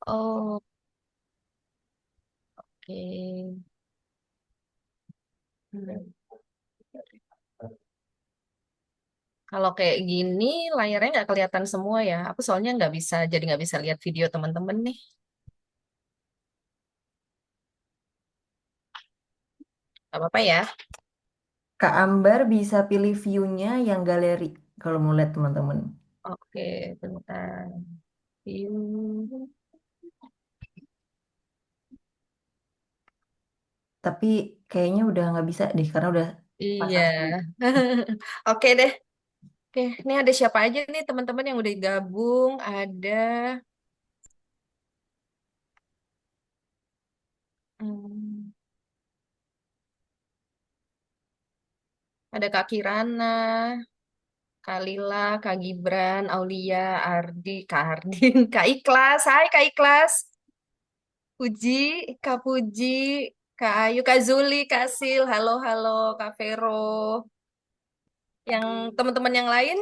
Oh, oke. Hmm. Kalau kayak gini, layarnya nggak kelihatan semua ya. Aku soalnya nggak bisa, jadi nggak bisa lihat video teman-teman nih. Gak apa-apa ya. Kak Ambar bisa pilih view-nya yang galeri kalau mau lihat teman-teman. Oke, bentar. View. Tapi kayaknya udah nggak bisa deh karena udah Iya. pasang view. Oke deh. Oke, ini ada siapa aja nih teman-teman yang udah gabung? Hmm, ada Kak Kirana, Kak Lila, Kak Gibran, Aulia, Ardi, Kak Ardin, Kak Ikhlas. Hai Kak Ikhlas. Puji, Kak Puji, Kak Ayu, Kak Zuli, Kak Sil. Halo, halo, Kak Vero. Yang teman-teman yang lain,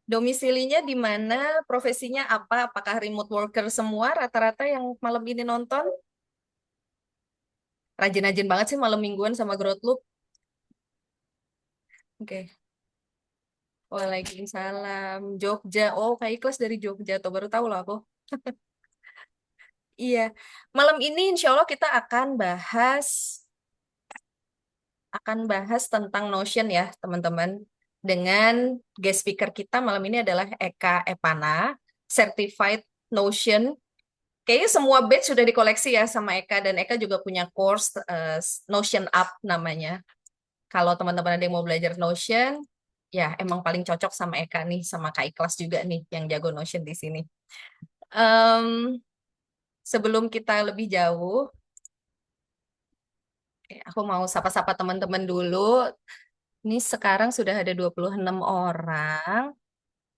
domisilinya di mana? Profesinya apa? Apakah remote worker semua rata-rata yang malam ini nonton? Rajin-rajin banget sih malam mingguan sama Growth Loop. Oke. Waalaikumsalam. Jogja. Oh, Kak Ikhlas dari Jogja. Tuh baru tahu loh aku. Iya. Malam ini insya Allah kita akan bahas tentang Notion ya, teman-teman. Dengan guest speaker kita malam ini adalah Eka Epana, Certified Notion. Kayaknya semua batch sudah dikoleksi ya sama Eka, dan Eka juga punya course Notion Up namanya. Kalau teman-teman ada yang mau belajar Notion, ya emang paling cocok sama Eka nih, sama Kak Ikhlas juga nih yang jago Notion di sini. Em, Sebelum kita lebih jauh, aku mau sapa-sapa teman-teman dulu. Ini sekarang sudah ada 26 orang.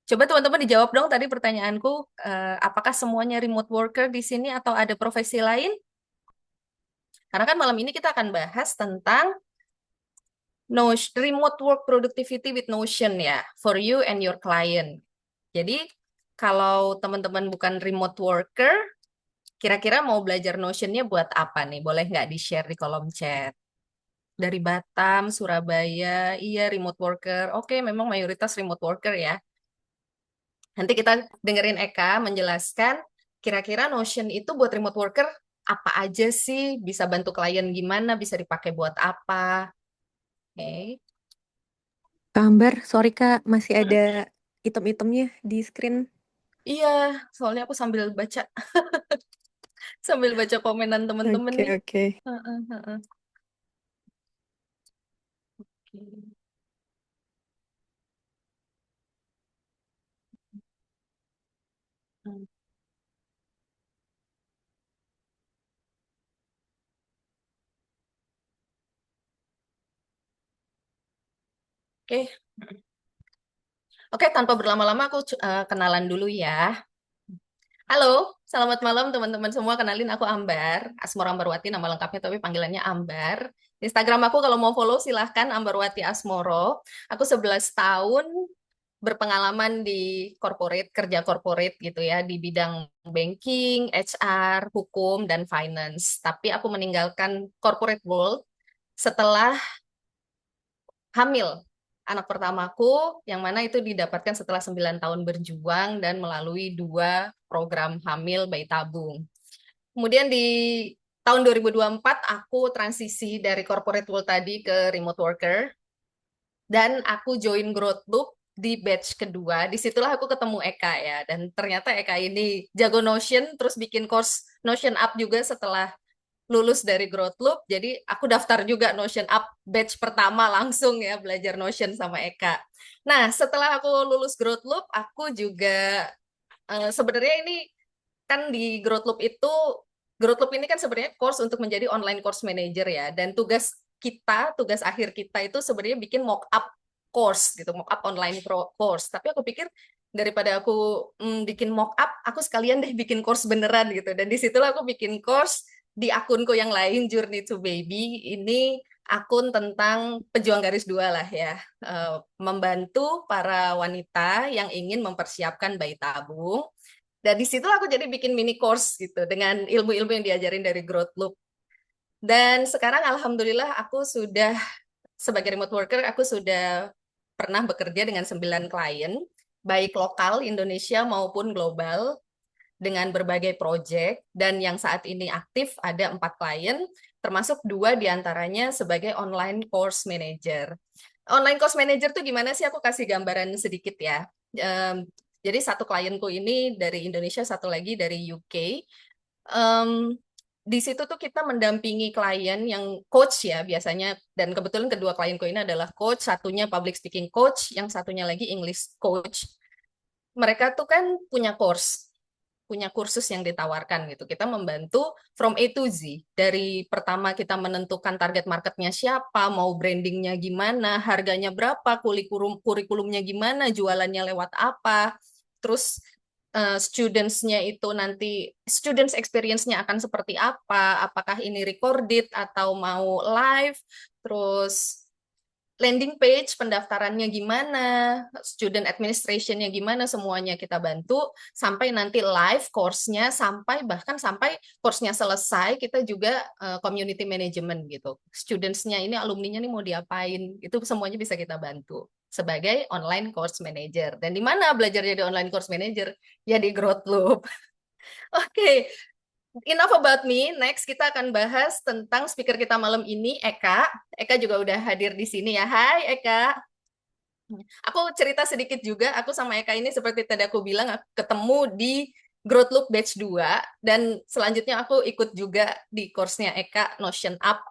Coba teman-teman dijawab dong tadi pertanyaanku, apakah semuanya remote worker di sini atau ada profesi lain? Karena kan malam ini kita akan bahas tentang Notion, remote work productivity with Notion ya, for you and your client. Jadi, kalau teman-teman bukan remote worker, kira-kira mau belajar Notion-nya buat apa nih? Boleh nggak di-share di kolom chat? Dari Batam, Surabaya, iya remote worker. Oke, memang mayoritas remote worker ya. Nanti kita dengerin Eka menjelaskan kira-kira Notion itu buat remote worker apa aja sih? Bisa bantu klien gimana? Bisa dipakai buat apa? Oke. Kak Ambar, sorry Kak, masih ada item-itemnya di screen. Iya, soalnya aku sambil baca komenan temen-temen Oke, nih. oke. Heeh, heeh. Oke. Hmm. Oke, oke, tanpa berlama-lama aku kenalan dulu ya. Halo, selamat malam teman-teman semua. Kenalin aku Ambar, Asmoro Ambarwati nama lengkapnya tapi panggilannya Ambar. Instagram aku kalau mau follow silahkan Ambarwati Asmoro. Aku 11 tahun berpengalaman di corporate, kerja corporate gitu ya, di bidang banking, HR, hukum, dan finance. Tapi aku meninggalkan corporate world setelah hamil anak pertamaku, yang mana itu didapatkan setelah 9 tahun berjuang dan melalui 2 program hamil bayi tabung. Kemudian di tahun 2024 aku transisi dari corporate world tadi ke remote worker dan aku join Growth Loop di batch kedua. Disitulah aku ketemu Eka ya, dan ternyata Eka ini jago Notion, terus bikin course Notion Up juga setelah lulus dari Growth Loop. Jadi aku daftar juga Notion Up batch pertama langsung ya belajar Notion sama Eka. Nah, setelah aku lulus Growth Loop, aku juga sebenarnya ini kan di Growth Loop ini kan sebenarnya course untuk menjadi online course manager ya. Dan tugas akhir kita itu sebenarnya bikin mock up course gitu, mock up online course. Tapi aku pikir daripada aku bikin mock up, aku sekalian deh bikin course beneran gitu. Dan disitulah aku bikin course di akunku yang lain, Journey to Baby. Ini akun tentang pejuang garis dua lah ya. Membantu para wanita yang ingin mempersiapkan bayi tabung Dan di situ aku jadi bikin mini course gitu dengan ilmu-ilmu yang diajarin dari Growth Loop. Dan sekarang alhamdulillah aku sudah sebagai remote worker aku sudah pernah bekerja dengan 9 klien, baik lokal Indonesia maupun global dengan berbagai proyek dan yang saat ini aktif ada 4 klien, termasuk 2 diantaranya sebagai online course manager. Online course manager tuh gimana sih? Aku kasih gambaran sedikit ya. Em, jadi satu klienku ini dari Indonesia, satu lagi dari UK. Di situ tuh kita mendampingi klien yang coach ya biasanya, dan kebetulan kedua klienku ini adalah coach, satunya public speaking coach, yang satunya lagi English coach. Mereka tuh kan punya kursus yang ditawarkan gitu. Kita membantu from A to Z. Dari pertama kita menentukan target marketnya siapa, mau brandingnya gimana, harganya berapa, kurikulumnya gimana, jualannya lewat apa, terus students-nya itu nanti students experience-nya akan seperti apa, apakah ini recorded atau mau live, terus landing page, pendaftarannya gimana, student administration-nya gimana, semuanya kita bantu, sampai nanti live course-nya, sampai course-nya selesai, kita juga community management gitu. Students-nya ini, alumni-nya ini mau diapain, itu semuanya bisa kita bantu sebagai online course manager. Dan di mana belajar jadi online course manager? Ya di Growth Loop. Oke, enough about me. Next kita akan bahas tentang speaker kita malam ini, Eka. Eka juga udah hadir di sini ya. Hai Eka. Aku cerita sedikit juga, aku sama Eka ini seperti tadi aku bilang, aku ketemu di Growth Loop Batch 2, dan selanjutnya aku ikut juga di course-nya Eka, Notion Up,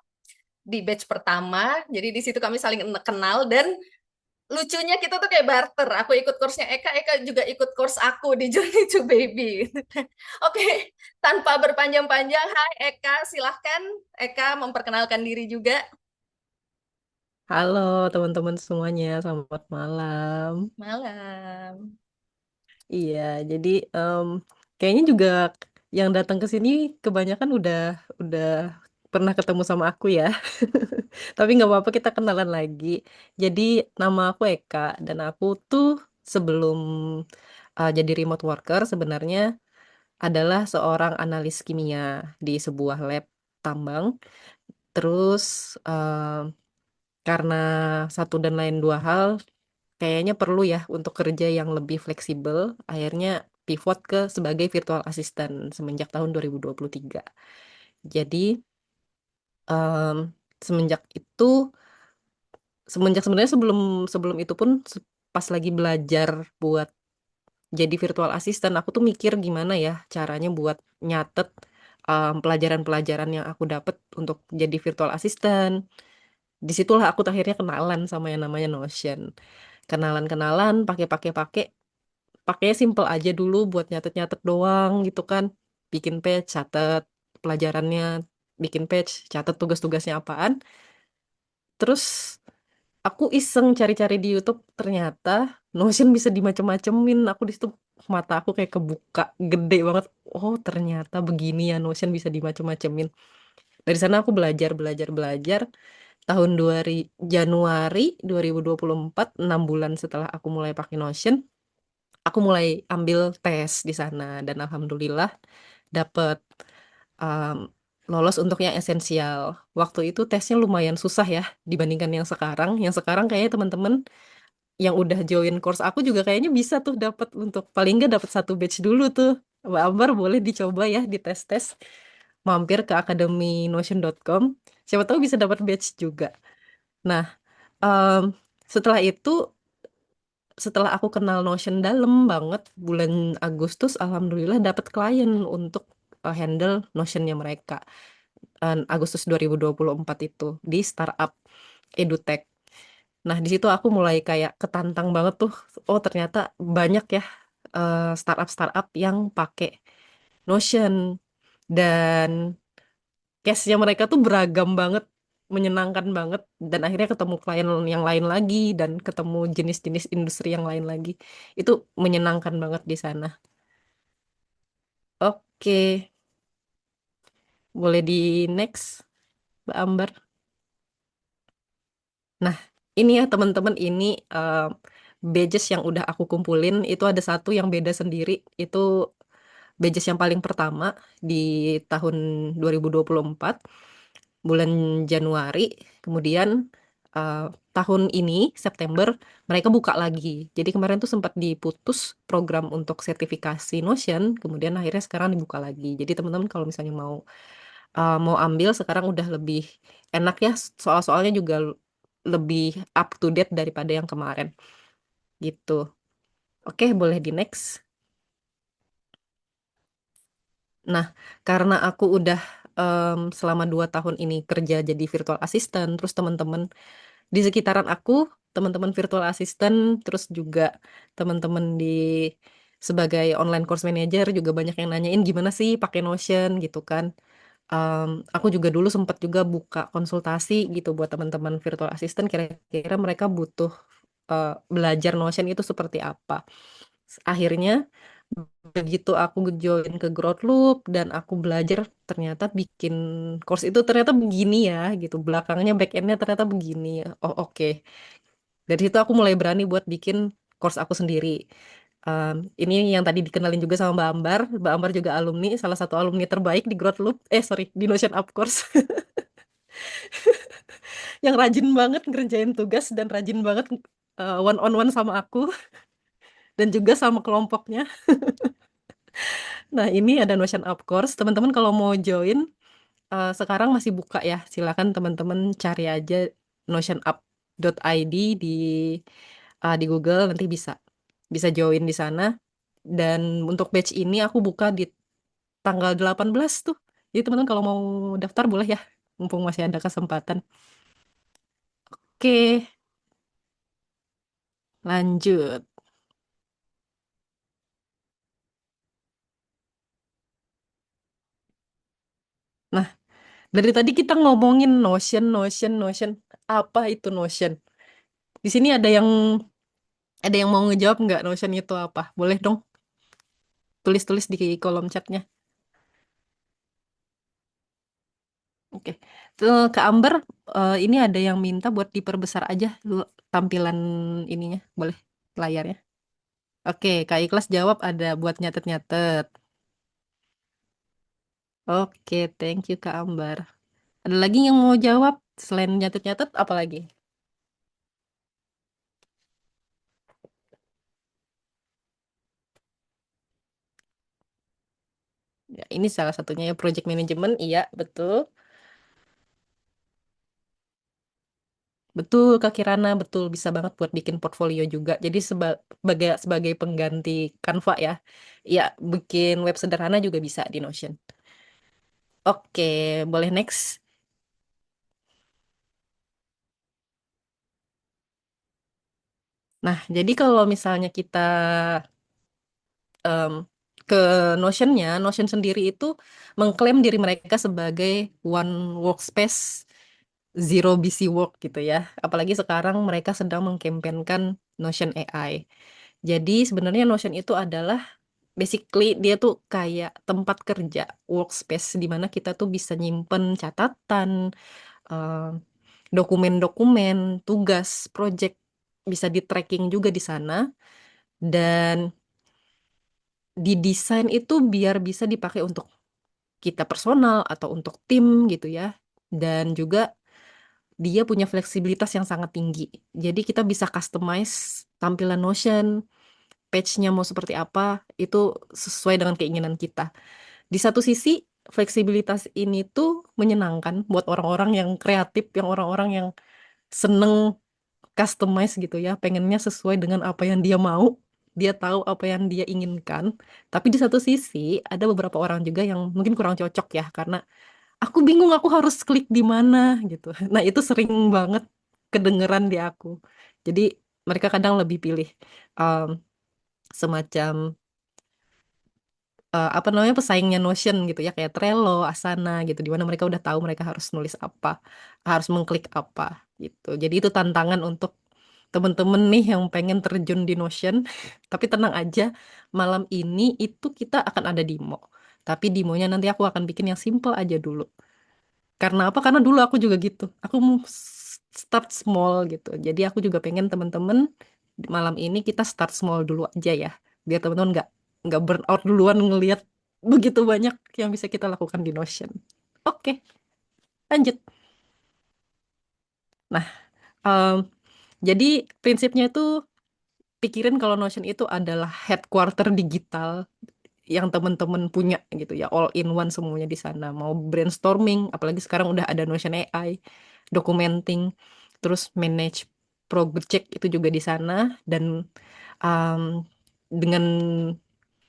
di batch pertama. Jadi di situ kami saling kenal, dan lucunya kita tuh kayak barter. Aku ikut course-nya Eka, Eka juga ikut course aku di Journey to Baby. Oke, tanpa berpanjang-panjang, hai Eka, silahkan Eka memperkenalkan diri juga. Halo teman-teman semuanya, selamat malam. Malam. Iya, jadi kayaknya juga yang datang ke sini kebanyakan udah pernah ketemu sama aku ya. Tapi nggak apa-apa kita kenalan lagi. Jadi nama aku Eka dan aku tuh sebelum jadi remote worker sebenarnya adalah seorang analis kimia di sebuah lab tambang. Terus karena satu dan lain dua hal kayaknya perlu ya untuk kerja yang lebih fleksibel. Akhirnya pivot ke sebagai virtual assistant semenjak tahun 2023. Jadi em, semenjak itu, sebenarnya sebelum sebelum itu pun pas lagi belajar buat jadi virtual assistant, aku tuh mikir gimana ya caranya buat nyatet pelajaran-pelajaran yang aku dapat untuk jadi virtual assistant. Disitulah aku akhirnya kenalan sama yang namanya Notion. Kenalan-kenalan, pakai pakainya simple aja dulu buat nyatet-nyatet doang gitu kan. Bikin page, catat pelajarannya, bikin page, catat tugas-tugasnya apaan. Terus aku iseng cari-cari di YouTube, ternyata Notion bisa dimacem-macemin. Aku di situ mata aku kayak kebuka gede banget. Oh, ternyata begini ya Notion bisa dimacem-macemin. Dari sana aku belajar, belajar, belajar. Tahun 2 Januari 2024, 6 bulan setelah aku mulai pakai Notion, aku mulai ambil tes di sana dan alhamdulillah dapet um, lolos untuk yang esensial. Waktu itu tesnya lumayan susah ya dibandingkan yang sekarang. Yang sekarang kayaknya teman-teman yang udah join course aku juga kayaknya bisa tuh dapat untuk paling nggak dapat satu batch dulu tuh. Mbak Ambar boleh dicoba ya di tes-tes. Mampir ke akademinotion.com. Siapa tahu bisa dapat batch juga. Nah, em, setelah itu setelah aku kenal Notion dalam banget bulan Agustus alhamdulillah dapat klien untuk handle Notionnya mereka. Agustus 2024 itu di startup edutech. Nah, di situ aku mulai kayak ketantang banget tuh. Oh, ternyata banyak ya startup-startup yang pakai Notion dan case-nya mereka tuh beragam banget, menyenangkan banget dan akhirnya ketemu klien yang lain lagi dan ketemu jenis-jenis industri yang lain lagi. Itu menyenangkan banget di sana. Oke, boleh di next, Mbak Ambar. Nah, ini ya teman-teman, ini badges yang udah aku kumpulin itu ada satu yang beda sendiri. Itu batches yang paling pertama di tahun 2024 bulan Januari, kemudian uh, tahun ini September mereka buka lagi. Jadi kemarin tuh sempat diputus program untuk sertifikasi Notion, kemudian akhirnya sekarang dibuka lagi. Jadi teman-teman kalau misalnya mau ambil sekarang udah lebih enak ya, soal-soalnya juga lebih up to date daripada yang kemarin gitu. Oke, boleh di next. Nah, karena aku udah selama 2 tahun ini kerja jadi virtual assistant, terus teman-teman di sekitaran aku, teman-teman virtual assistant, terus juga teman-teman di sebagai online course manager juga banyak yang nanyain gimana sih pakai Notion gitu kan. Aku juga dulu sempat juga buka konsultasi gitu buat teman-teman virtual assistant, kira-kira mereka butuh belajar Notion itu seperti apa. Akhirnya begitu aku join ke Growth Loop dan aku belajar ternyata bikin course itu ternyata begini ya gitu. Belakangnya back endnya ternyata begini. Oh oke. Dari situ aku mulai berani buat bikin course aku sendiri. Ini yang tadi dikenalin juga sama Mbak Ambar. Mbak Ambar juga alumni, salah satu alumni terbaik di Growth Loop. Sorry, di Notion Up Course. Yang rajin banget ngerjain tugas dan rajin banget one on one sama aku dan juga sama kelompoknya. Nah, ini ada Notion Up Course. Teman-teman kalau mau join, sekarang masih buka ya. Silakan teman-teman cari aja notionup.id di Google, nanti bisa join di sana. Dan untuk batch ini aku buka di tanggal 18 tuh. Jadi teman-teman kalau mau daftar boleh ya, mumpung masih ada kesempatan. Oke, lanjut. Nah, dari tadi kita ngomongin Notion, Notion, Notion. Apa itu Notion? Di sini ada yang mau ngejawab nggak Notion itu apa? Boleh dong tulis-tulis di kolom chatnya. Oke. Tuh, ke Amber, ini ada yang minta buat diperbesar aja tampilan ininya, boleh layarnya. Oke, Kak Ikhlas jawab ada buat nyatet-nyatet. Oke, thank you Kak Ambar. Ada lagi yang mau jawab selain nyatet-nyatet apa lagi? Ya, ini salah satunya ya project management, iya betul. Betul Kak Kirana, betul bisa banget buat bikin portfolio juga. Jadi sebagai pengganti Canva ya. Ya, bikin web sederhana juga bisa di Notion. Oke, boleh next. Nah, jadi kalau misalnya kita em, ke Notion-nya, Notion sendiri itu mengklaim diri mereka sebagai one workspace, zero busy work gitu ya. Apalagi sekarang mereka sedang mengkampanyekan Notion AI. Jadi sebenarnya Notion itu adalah basically dia tuh kayak tempat kerja, workspace di mana kita tuh bisa nyimpen catatan, em, dokumen-dokumen, tugas, project bisa di tracking juga di sana dan didesain itu biar bisa dipakai untuk kita personal atau untuk tim gitu ya. Dan juga dia punya fleksibilitas yang sangat tinggi. Jadi kita bisa customize tampilan Notion, page-nya mau seperti apa, itu sesuai dengan keinginan kita. Di satu sisi, fleksibilitas ini tuh menyenangkan buat orang-orang yang kreatif, yang orang-orang yang seneng customize gitu ya, pengennya sesuai dengan apa yang dia mau, dia tahu apa yang dia inginkan. Tapi di satu sisi ada beberapa orang juga yang mungkin kurang cocok ya, karena aku bingung aku harus klik di mana gitu. Nah itu sering banget kedengeran di aku. Jadi mereka kadang lebih pilih um, semacam apa namanya pesaingnya Notion gitu ya kayak Trello, Asana gitu di mana mereka udah tahu mereka harus nulis apa, harus mengklik apa gitu. Jadi itu tantangan untuk temen-temen nih yang pengen terjun di Notion. Tapi tenang aja, malam ini itu kita akan ada demo. Tapi demonya nanti aku akan bikin yang simple aja dulu. Karena apa? Karena dulu aku juga gitu. Aku mau start small gitu. Jadi aku juga pengen temen-temen malam ini kita start small dulu aja ya. Biar temen-temen nggak burn out duluan ngelihat Begitu banyak yang bisa kita lakukan di Notion. Oke, lanjut. Nah, em, jadi prinsipnya itu pikirin kalau Notion itu adalah headquarter digital yang teman-teman punya gitu ya, all in one semuanya di sana. Mau brainstorming, apalagi sekarang udah ada Notion AI, documenting, terus manage project itu juga di sana. Dan um, dengan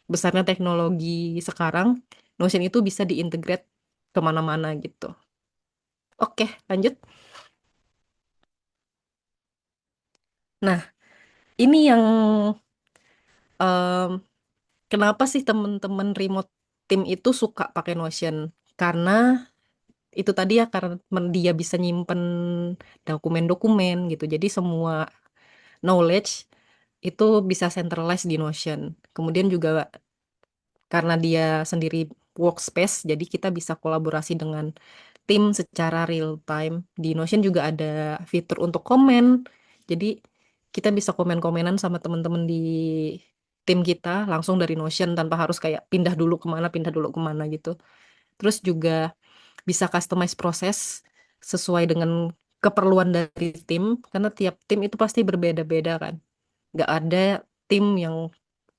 besarnya teknologi sekarang, Notion itu bisa diintegrate kemana-mana gitu. Oke, lanjut. Nah, ini yang em, kenapa sih teman-teman remote team itu suka pakai Notion? Karena itu tadi ya, karena dia bisa nyimpen dokumen-dokumen gitu. Jadi semua knowledge itu bisa centralized di Notion. Kemudian juga karena dia sendiri workspace, jadi kita bisa kolaborasi dengan tim secara real time. Di Notion juga ada fitur untuk komen. Jadi kita bisa komen-komenan sama teman-teman di tim kita langsung dari Notion tanpa harus kayak pindah dulu kemana gitu. Terus juga bisa customize proses sesuai dengan keperluan dari tim, karena tiap tim itu pasti berbeda-beda kan. Nggak ada tim yang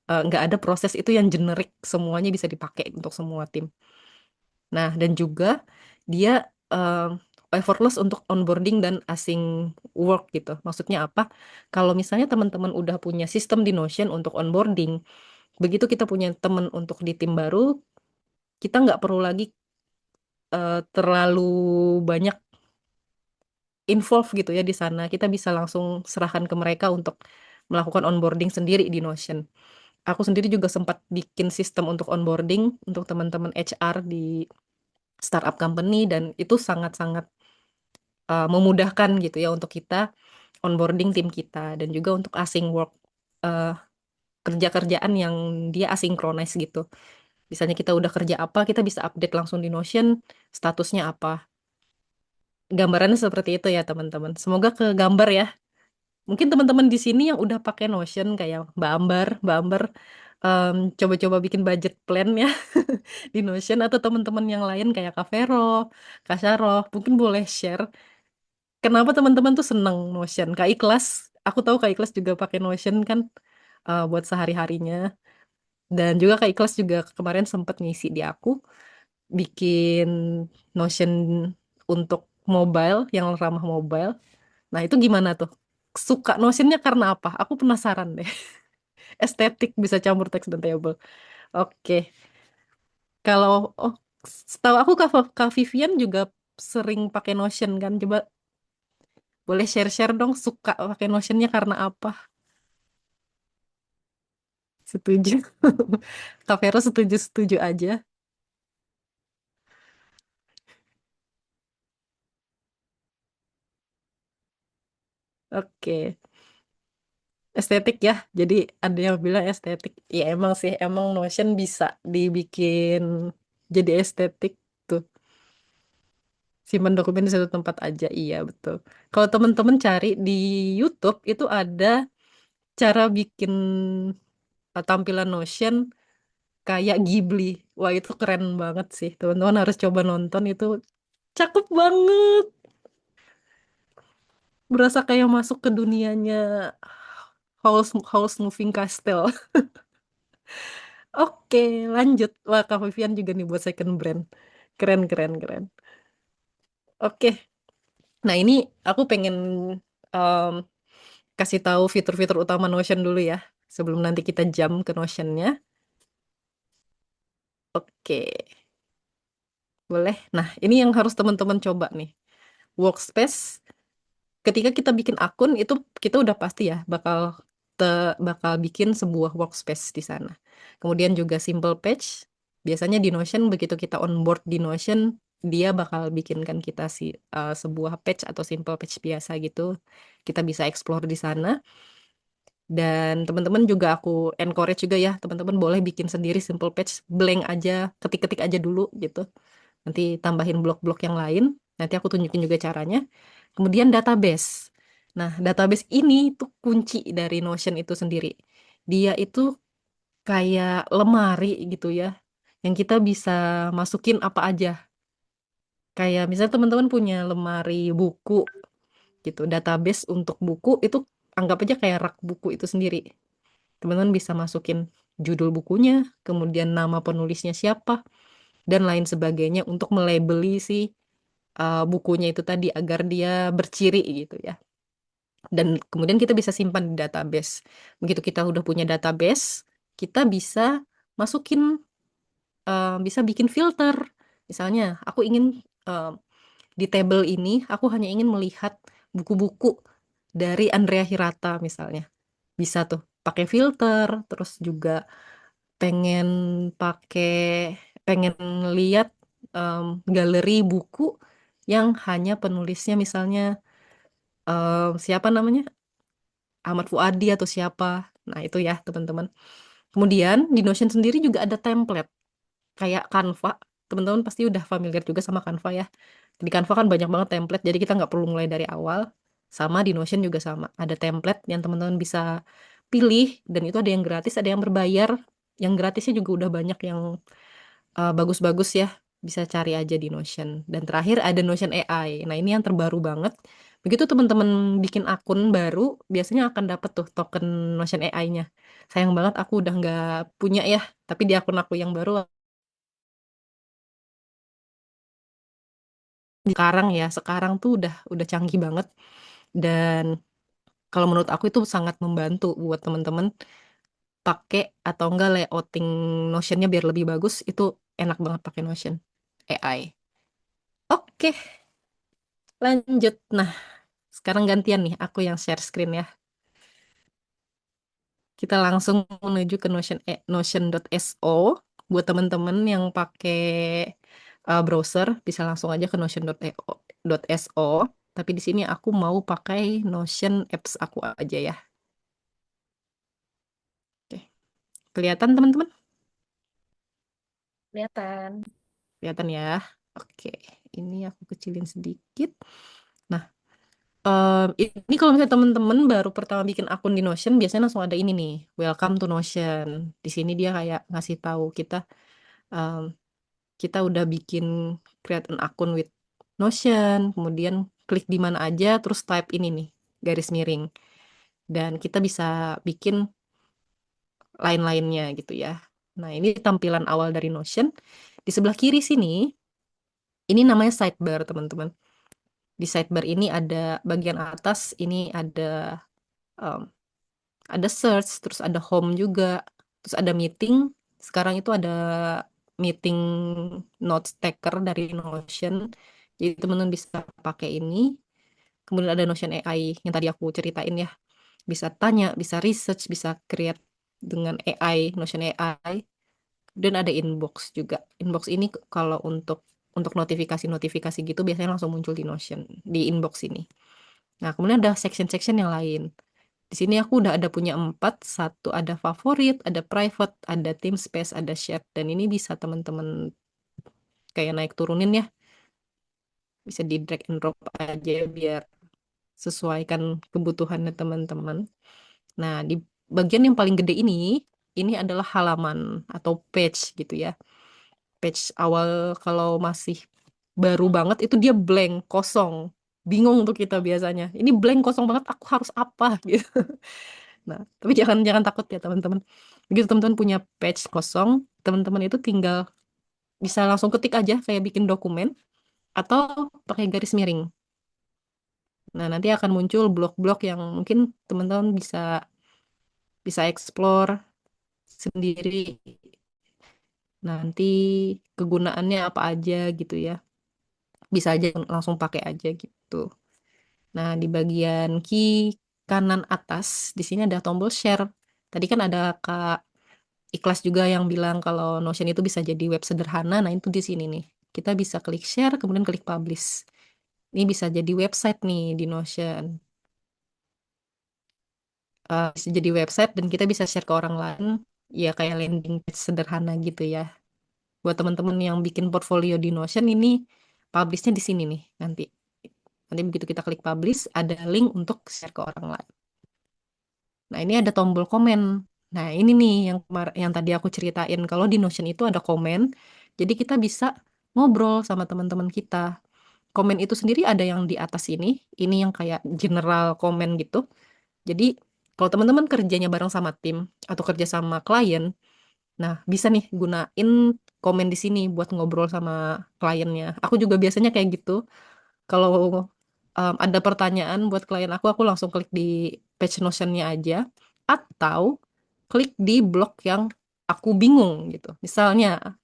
nggak ada proses itu yang generik semuanya bisa dipakai untuk semua tim. Nah, dan juga dia eh, effortless untuk onboarding dan async work gitu. Maksudnya apa? Kalau misalnya teman-teman udah punya sistem di Notion untuk onboarding, begitu kita punya teman untuk di tim baru, kita nggak perlu lagi terlalu banyak involve gitu ya di sana. Kita bisa langsung serahkan ke mereka untuk melakukan onboarding sendiri di Notion. Aku sendiri juga sempat bikin sistem untuk onboarding untuk teman-teman HR di startup company, dan itu sangat-sangat memudahkan gitu ya untuk kita onboarding tim kita, dan juga untuk async work, eh, kerja-kerjaan yang dia asinkronis gitu. Misalnya kita udah kerja apa, kita bisa update langsung di Notion statusnya apa. Gambarannya seperti itu ya teman-teman. Semoga ke gambar ya. Mungkin teman-teman di sini yang udah pakai Notion kayak Mbak Amber, coba-coba bikin budget plan ya di Notion, atau teman-teman yang lain kayak Kak Vero, Kak Syarah, mungkin boleh share kenapa teman-teman tuh seneng Notion. Kak Ikhlas, aku tahu Kak Ikhlas juga pakai Notion kan, buat sehari-harinya. Dan juga Kak Ikhlas juga kemarin sempat ngisi di aku bikin Notion untuk mobile, yang ramah mobile. Nah, itu gimana tuh? Suka Notionnya karena apa? Aku penasaran deh. Estetik, bisa campur teks dan table. Oke. Kalau oh, setahu aku Kak Vivian juga sering pakai Notion kan. Coba boleh share-share dong, suka pakai Notionnya karena apa? Setuju. Kak Vero setuju-setuju aja. Oke. Estetik ya. Jadi ada yang bilang estetik. Ya emang sih, emang Notion bisa dibikin jadi estetik tuh. Simpan dokumen di satu tempat aja. Iya, betul. Kalau teman-teman cari di YouTube itu ada cara bikin tampilan Notion kayak Ghibli. Wah, itu keren banget sih. Teman-teman harus coba nonton, itu cakep banget. Berasa kayak masuk ke dunianya House Moving Castle. Oke, lanjut. Wah, Kak Vivian juga nih buat second brand. Keren, keren, keren. Oke. Nah, ini aku pengen em, kasih tahu fitur-fitur utama Notion dulu ya. Sebelum nanti kita jam ke Notionnya. Oke, boleh. Nah, ini yang harus teman-teman coba nih. Workspace, ketika kita bikin akun itu kita udah pasti ya bakal bikin sebuah workspace di sana. Kemudian juga simple page. Biasanya di Notion begitu kita onboard di Notion, dia bakal bikinkan kita sebuah page atau simple page biasa gitu. Kita bisa explore di sana. Dan teman-teman juga aku encourage juga ya, teman-teman boleh bikin sendiri simple page, blank aja, ketik-ketik aja dulu gitu. Nanti tambahin blok-blok yang lain. Nanti aku tunjukin juga caranya. Kemudian database. Nah, database ini tuh kunci dari Notion itu sendiri. Dia itu kayak lemari gitu ya. yang kita bisa masukin apa aja. Kayak misalnya teman-teman punya lemari buku gitu, database untuk buku itu anggap aja kayak rak buku itu sendiri. Teman-teman bisa masukin judul bukunya, kemudian nama penulisnya siapa, dan lain sebagainya untuk melabeli si bukunya itu tadi agar dia berciri gitu ya. Dan kemudian kita bisa simpan di database. Begitu kita udah punya database, kita bisa masukin, bisa bikin filter. Misalnya, aku ingin eh, di table ini, aku hanya ingin melihat buku-buku dari Andrea Hirata misalnya. Bisa tuh pakai filter, terus juga pengen pakai, pengen lihat galeri buku yang hanya penulisnya misalnya siapa namanya? Ahmad Fuadi atau siapa. Nah, itu ya, teman-teman. Kemudian di Notion sendiri juga ada template kayak Canva. Teman-teman pasti udah familiar juga sama Canva ya. Di Canva kan banyak banget template, jadi kita nggak perlu mulai dari awal. Sama di Notion juga sama. Ada template yang teman-teman bisa pilih, dan itu ada yang gratis, ada yang berbayar. Yang gratisnya juga udah banyak yang bagus-bagus ya. Bisa cari aja di Notion. Dan terakhir ada Notion AI. Nah, ini yang terbaru banget. Begitu teman-teman bikin akun baru, biasanya akan dapet tuh token Notion AI-nya. Sayang banget aku udah nggak punya ya. Tapi di akun aku yang baru sekarang ya, sekarang tuh udah canggih banget. Dan kalau menurut aku itu sangat membantu buat teman-teman pakai atau enggak layouting Notion-nya biar lebih bagus. Itu enak banget pakai Notion AI. Oke, lanjut. Nah, sekarang gantian nih, aku yang share screen ya. Kita langsung menuju ke Notion.so. Buat teman-teman yang pakai browser, bisa langsung aja ke Notion.so. Tapi di sini aku mau pakai Notion apps aku aja ya. Oke, kelihatan teman-teman? Kelihatan. Kelihatan ya. Oke, ini aku kecilin sedikit. Nah, ini kalau misalnya teman-teman baru pertama bikin akun di Notion, biasanya langsung ada ini nih, Welcome to Notion. Di sini dia kayak ngasih tahu kita, em, kita udah bikin create an akun with Notion, kemudian klik di mana aja, terus type ini nih, garis miring. Dan kita bisa bikin lain-lainnya gitu ya. Nah, ini tampilan awal dari Notion. Di sebelah kiri sini, ini namanya sidebar, teman-teman. Di sidebar ini ada bagian atas, ini um, ada search, terus ada home juga, terus ada meeting. Sekarang itu ada meeting notes taker dari Notion. Jadi teman-teman bisa pakai ini. Kemudian ada Notion AI yang tadi aku ceritain ya. Bisa tanya, bisa research, bisa create dengan AI, Notion AI. Dan ada inbox juga. Inbox ini kalau untuk notifikasi-notifikasi gitu biasanya langsung muncul di Notion, di inbox ini. Nah, kemudian ada section-section yang lain. Di sini aku udah ada punya 4. Satu ada favorit, ada private, ada team space, ada shared. Dan ini bisa teman-teman kayak naik turunin ya. Bisa di drag and drop aja biar sesuaikan kebutuhannya teman-teman. Nah, di bagian yang paling gede ini adalah halaman atau page gitu ya. Page awal kalau masih baru banget itu dia blank, kosong. Bingung tuh kita biasanya. Ini blank kosong banget, aku harus apa gitu. Nah, tapi jangan jangan takut ya teman-teman. Begitu teman-teman punya page kosong, teman-teman itu tinggal bisa langsung ketik aja kayak bikin dokumen atau pakai garis miring. Nah, nanti akan muncul blok-blok yang mungkin teman-teman bisa bisa explore sendiri. Nanti kegunaannya apa aja gitu ya. Bisa aja langsung pakai aja gitu. Nah, di bagian kanan atas di sini ada tombol share. Tadi kan ada Kak Ikhlas juga yang bilang kalau Notion itu bisa jadi web sederhana. Nah, itu di sini nih. Kita bisa klik share, kemudian klik publish. Ini bisa jadi website nih di Notion. Bisa jadi website dan kita bisa share ke orang lain. Ya, kayak landing page sederhana gitu ya. Buat teman-teman yang bikin portfolio di Notion, ini publishnya di sini nih nanti. Nanti begitu kita klik publish, ada link untuk share ke orang lain. Nah, ini ada tombol komen. Nah, ini nih yang tadi aku ceritain. Kalau di Notion itu ada komen, jadi kita bisa ngobrol sama teman-teman kita. Komen itu sendiri ada yang di atas ini yang kayak general komen gitu. Jadi kalau teman-teman kerjanya bareng sama tim atau kerja sama klien, nah bisa nih gunain komen di sini buat ngobrol sama kliennya. Aku juga biasanya kayak gitu. Kalau ada pertanyaan buat klien aku langsung klik di page Notion-nya aja, atau klik di blog yang aku bingung gitu. Misalnya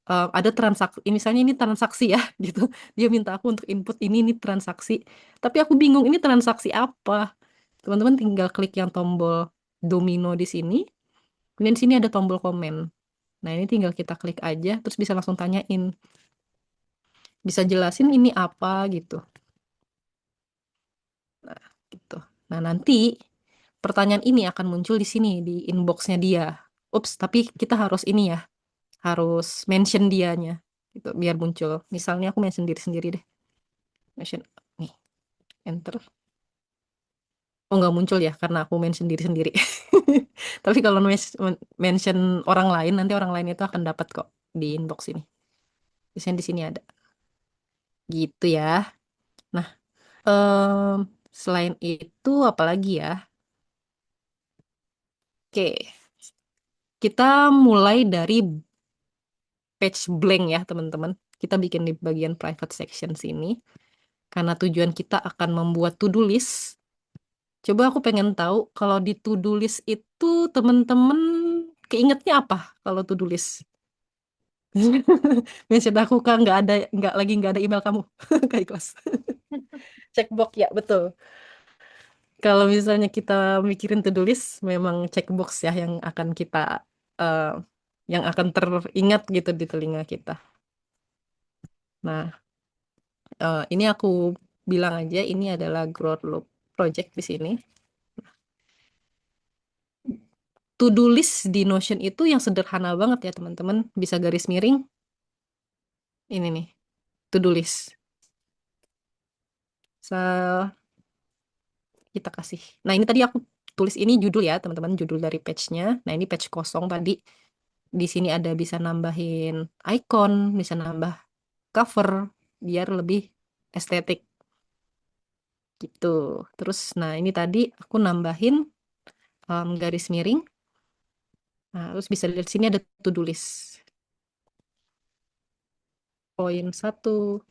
ada transaksi, misalnya ini transaksi ya gitu. Dia minta aku untuk input ini transaksi, tapi aku bingung ini transaksi apa. Teman-teman tinggal klik yang tombol domino di sini, kemudian di sini ada tombol komen. Nah, ini tinggal kita klik aja, terus bisa langsung tanyain, bisa jelasin ini apa gitu. Nah, gitu. Nah, nanti pertanyaan ini akan muncul di sini di inboxnya dia. Ups, tapi kita harus ini ya, harus mention dianya gitu biar muncul. Misalnya aku mention diri sendiri deh. Mention nih, enter. Oh, nggak muncul ya karena aku mention diri sendiri. Tapi kalau mention orang lain, nanti orang lain itu akan dapat kok di inbox ini. Biasanya di sini ada. Gitu ya. Nah, em, selain itu apalagi ya? Oke, kita mulai dari page blank ya, teman-teman. Kita bikin di bagian private section sini. Karena tujuan kita akan membuat to-do list. Coba aku pengen tahu kalau di to-do list itu teman-teman keingetnya apa kalau to-do list? Mention aku kan nggak ada email kamu kayak kelas. Checkbox ya betul. Kalau misalnya kita mikirin to-do list, memang checkbox ya yang akan kita eh, yang akan teringat gitu di telinga kita. Nah, ini aku bilang aja ini adalah growth loop project di sini. To-do list di Notion itu yang sederhana banget ya teman-teman. Bisa garis miring. Ini nih, to-do list. Kita kasih. Nah, ini tadi aku tulis ini judul ya, teman-teman, judul dari page-nya. Nah, ini page kosong tadi. Di sini ada bisa nambahin icon, bisa nambah cover biar lebih estetik gitu. Terus, nah ini tadi aku nambahin garis miring. Nah, terus bisa lihat sini ada to-do list. Poin 1,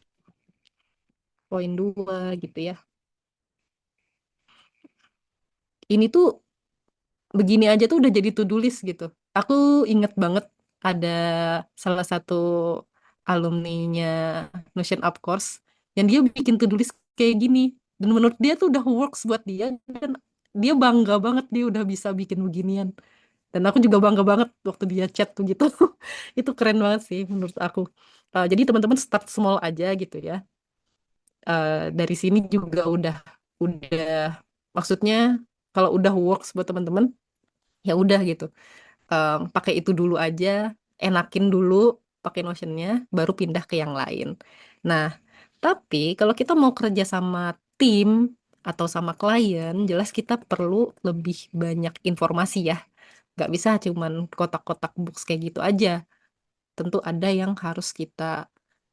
poin 2 gitu ya. Ini tuh begini aja tuh udah jadi to-do list gitu. Aku inget banget ada salah satu alumninya Notion Up Course yang dia bikin to-do list kayak gini. Dan menurut dia tuh udah works buat dia dan dia bangga banget dia udah bisa bikin beginian. Dan aku juga bangga banget waktu dia chat tuh gitu. Itu keren banget sih menurut aku. Jadi teman-teman start small aja gitu ya. Dari sini juga udah maksudnya kalau udah works buat teman-teman ya udah gitu. Pakai itu dulu aja, enakin dulu pakai Notion-nya, baru pindah ke yang lain. Nah, tapi kalau kita mau kerja sama tim atau sama klien, jelas kita perlu lebih banyak informasi ya. Nggak bisa cuman kotak-kotak box kayak gitu aja. Tentu ada yang harus kita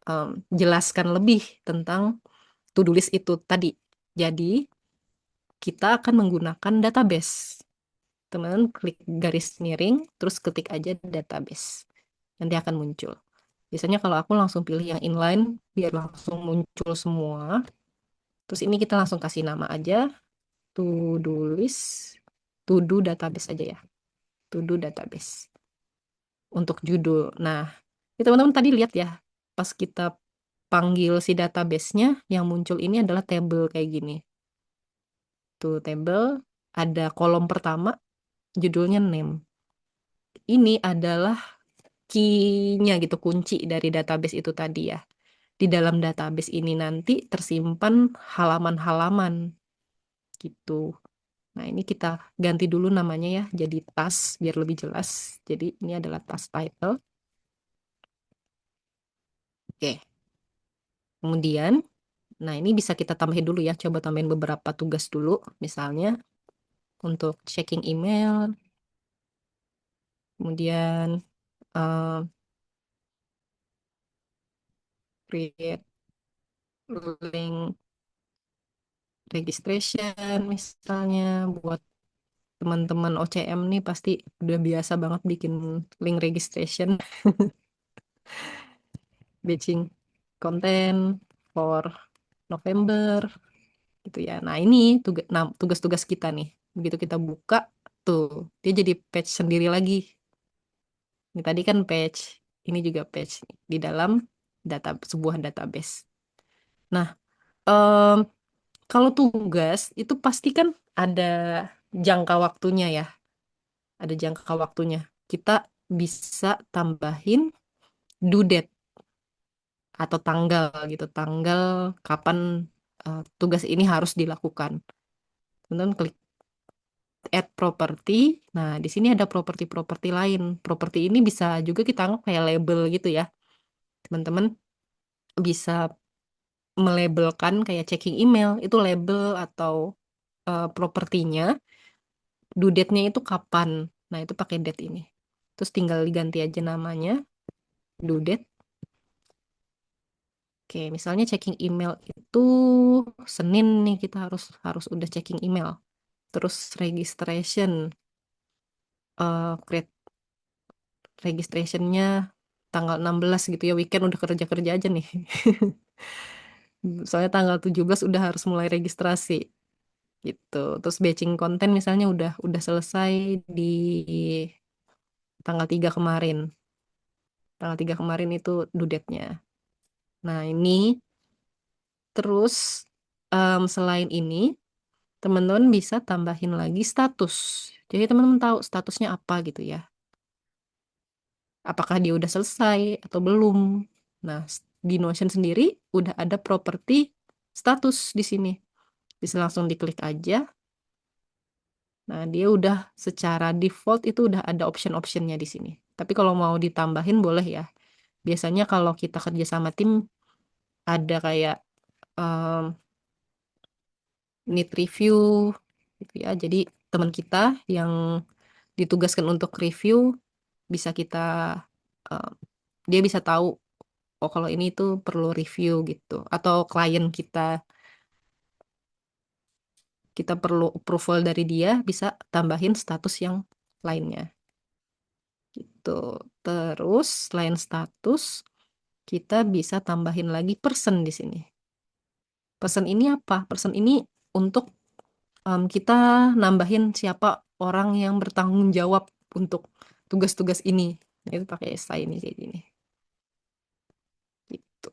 em, jelaskan lebih tentang to-do list itu tadi. Jadi, kita akan menggunakan database. Teman-teman klik garis miring, terus ketik aja database. Nanti akan muncul. Biasanya kalau aku langsung pilih yang inline, biar langsung muncul semua. Terus ini kita langsung kasih nama aja, to-do list, to-do database aja ya. To-do database. Untuk judul. Nah, ini teman-teman tadi lihat ya, pas kita panggil si database-nya, yang muncul ini adalah table kayak gini. Tuh, table, ada kolom pertama, judulnya name. Ini adalah key-nya gitu, kunci dari database itu tadi ya. Di dalam database ini nanti tersimpan halaman-halaman gitu. Nah, ini kita ganti dulu namanya ya, jadi task biar lebih jelas. Jadi ini adalah task title. Oke, kemudian, nah ini bisa kita tambahin dulu ya, coba tambahin beberapa tugas dulu. Misalnya untuk checking email, Kemudian eh, create link registration misalnya buat teman-teman OCM nih pasti udah biasa banget bikin link registration, batching konten for November gitu ya. Nah, ini tugas-tugas kita nih. Begitu kita buka tuh, dia jadi page sendiri lagi. Ini tadi kan page, ini juga page di dalam sebuah database. Nah, em, kalau tugas itu pasti kan ada jangka waktunya ya, ada jangka waktunya. Kita bisa tambahin due date atau tanggal gitu, tanggal kapan tugas ini harus dilakukan. Teman-teman klik add property. Nah, di sini ada properti-properti lain. Properti ini bisa juga kita anggap kayak label gitu ya. Teman-teman bisa melabelkan kayak checking email, itu label atau propertinya, due date-nya itu kapan. Nah, itu pakai date ini. Terus tinggal diganti aja namanya, due date. Oke, misalnya checking email itu Senin nih kita harus harus udah checking email. Terus registration, create registrationnya tanggal 16 gitu ya, weekend udah kerja-kerja aja nih. Soalnya tanggal 17 udah harus mulai registrasi gitu. Terus batching konten misalnya udah selesai di tanggal 3 kemarin. Tanggal 3 kemarin itu due date-nya. Nah, ini terus selain ini teman-teman bisa tambahin lagi status. Jadi teman-teman tahu statusnya apa gitu ya. Apakah dia udah selesai atau belum. Nah, di Notion sendiri udah ada properti status di sini. Bisa langsung diklik aja. Nah, dia udah secara default itu udah ada option-optionnya di sini. Tapi kalau mau ditambahin boleh ya. Biasanya kalau kita kerja sama tim ada kayak um, need review gitu ya. Jadi teman kita yang ditugaskan untuk review bisa kita um, dia bisa tahu oh kalau ini tuh perlu review gitu. Atau klien kita perlu approval dari dia bisa tambahin status yang lainnya gitu. Terus selain status kita bisa tambahin lagi person di sini. Person ini apa? Person ini untuk kita nambahin siapa orang yang bertanggung jawab untuk tugas-tugas ini. Nah, itu pakai SI ini kayak gini. Gitu.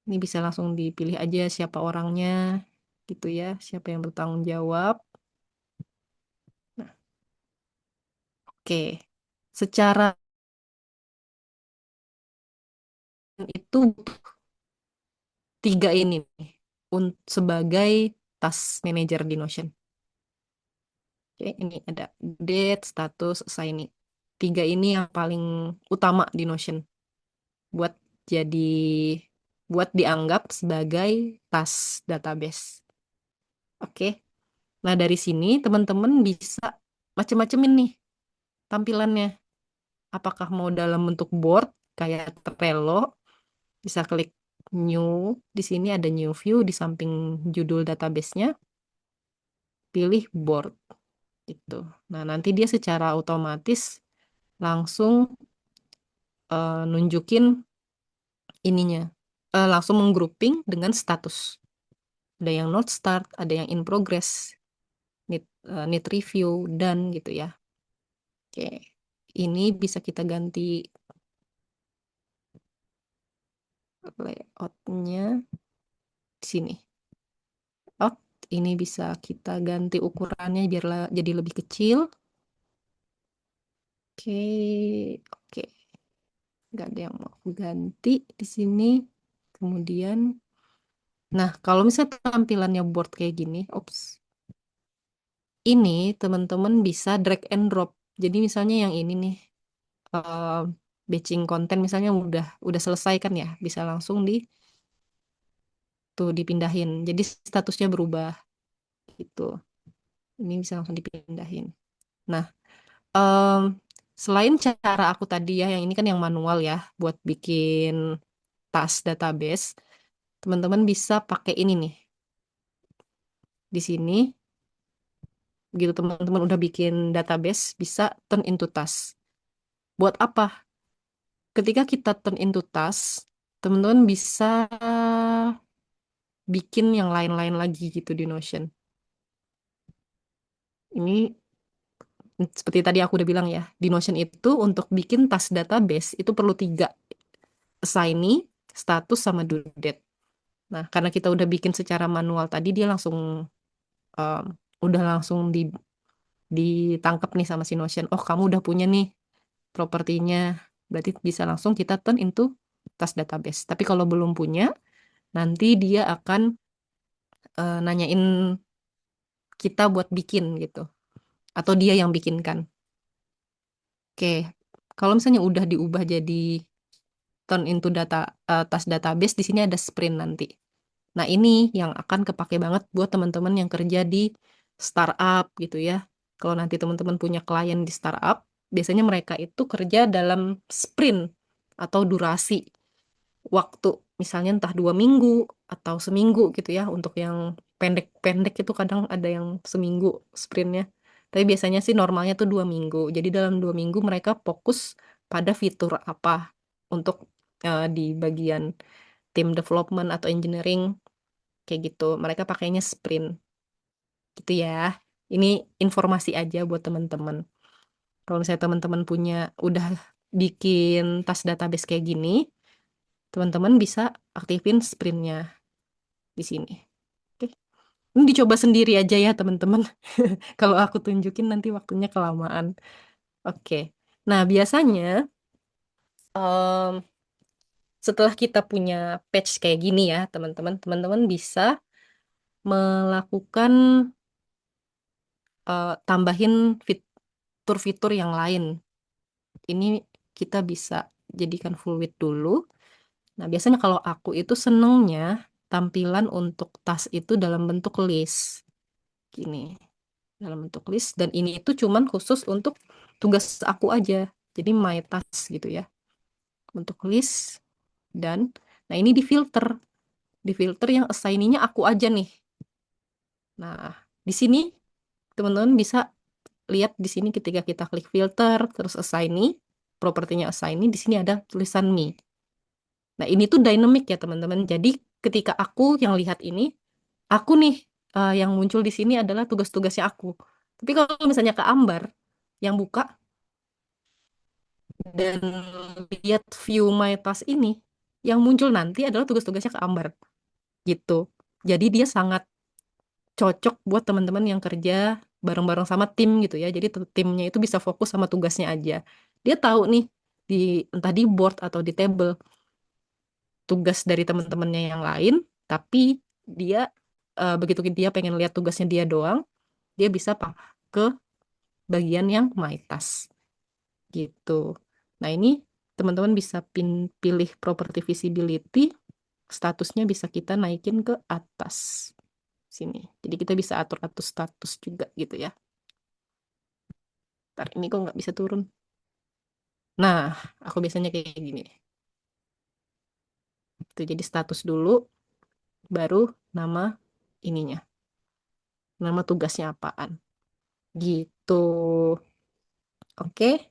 Ini bisa langsung dipilih aja siapa orangnya gitu ya, siapa yang bertanggung jawab. Nah, oke. Secara itu tiga ini nih sebagai task manager di Notion. Oke, ini ada date, status, assignee. Tiga ini yang paling utama di Notion buat jadi buat dianggap sebagai task database. Oke. Nah, dari sini teman-teman bisa macem-macemin nih tampilannya. Apakah mau dalam bentuk board kayak Trello, bisa klik new. Di sini ada new view di samping judul database-nya, pilih board gitu. Nah, nanti dia secara otomatis langsung nunjukin ininya. Langsung menggrouping dengan status. Ada yang not start, ada yang in progress, need review, dan gitu ya. Oke, ini bisa kita ganti layoutnya di sini. Oh, ini bisa kita ganti ukurannya biar jadi lebih kecil. Oke, oke, nggak ada yang mau aku ganti di sini. Kemudian, nah kalau misalnya tampilannya board kayak gini, ops, ini teman-teman bisa drag and drop. Jadi misalnya yang ini nih, eh, batching konten misalnya udah selesai kan ya, bisa langsung tuh dipindahin. Jadi statusnya berubah gitu. Ini bisa langsung dipindahin. Nah, Em, Selain cara aku tadi ya, yang ini kan yang manual ya, buat bikin tas database, teman-teman bisa pakai ini nih. Di sini, begitu teman-teman udah bikin database, bisa turn into task. Buat apa? Ketika kita turn into task, teman-teman bisa bikin yang lain-lain lagi gitu di Notion. Ini seperti tadi aku udah bilang ya, di Notion itu untuk bikin task database itu perlu tiga, assignee, status, sama due date. Nah, karena kita udah bikin secara manual tadi, dia langsung um, udah langsung ditangkap nih sama si Notion. Oh, kamu udah punya nih propertinya. Berarti bisa langsung kita turn into task database. Tapi kalau belum punya, nanti dia akan nanyain kita buat bikin gitu. Atau dia yang bikinkan. Oke, kalau misalnya udah diubah jadi turn into task database, di sini ada sprint nanti. Nah, ini yang akan kepake banget buat teman-teman yang kerja di startup gitu ya. Kalau nanti teman-teman punya klien di startup, biasanya mereka itu kerja dalam sprint atau durasi waktu. Misalnya entah 2 minggu atau seminggu gitu ya. Untuk yang pendek-pendek itu kadang ada yang seminggu sprintnya. Tapi biasanya sih normalnya tuh 2 minggu. Jadi dalam 2 minggu mereka fokus pada fitur apa untuk di bagian tim development atau engineering kayak gitu. Mereka pakainya sprint gitu ya. Ini informasi aja buat teman-teman. Kalau misalnya teman-teman udah bikin tas database kayak gini, teman-teman bisa aktifin sprintnya di sini. Oke. Ini dicoba sendiri aja ya teman-teman. Kalau aku tunjukin nanti waktunya kelamaan. Oke. Nah, biasanya em, setelah kita punya patch kayak gini ya, teman-teman bisa melakukan tambahin fitur-fitur yang lain. Ini kita bisa jadikan full width dulu. Nah, biasanya kalau aku itu senengnya tampilan untuk tas itu dalam bentuk list. Gini, dalam bentuk list. Dan ini itu cuman khusus untuk tugas aku aja. Jadi my task gitu ya. Bentuk list. Dan, nah ini difilter. Difilter yang assign-nya aku aja nih. Nah, di sini teman-teman bisa lihat di sini ketika kita klik filter, terus assignee, propertinya assignee, di sini ada tulisan me. Nah, ini tuh dynamic ya, teman-teman. Jadi, ketika aku yang lihat ini, aku nih yang muncul di sini adalah tugas-tugasnya aku. Tapi kalau misalnya ke Ambar yang buka dan lihat view my task ini, yang muncul nanti adalah tugas-tugasnya ke Ambar gitu. Jadi dia sangat cocok buat teman-teman yang kerja bareng-bareng sama tim gitu ya. Jadi timnya itu bisa fokus sama tugasnya aja. Dia tahu nih di entah di board atau di table tugas dari teman-temannya yang lain, tapi dia begitu dia pengen lihat tugasnya dia doang, dia bisa ke bagian yang my task gitu. Nah, ini teman-teman bisa pilih property visibility, statusnya bisa kita naikin ke atas sini. Jadi kita bisa atur-atur status juga gitu ya. Ntar ini kok nggak bisa turun. Nah, aku biasanya kayak gini. Itu jadi status dulu, baru nama ininya. Nama tugasnya apaan. Gitu. Oke.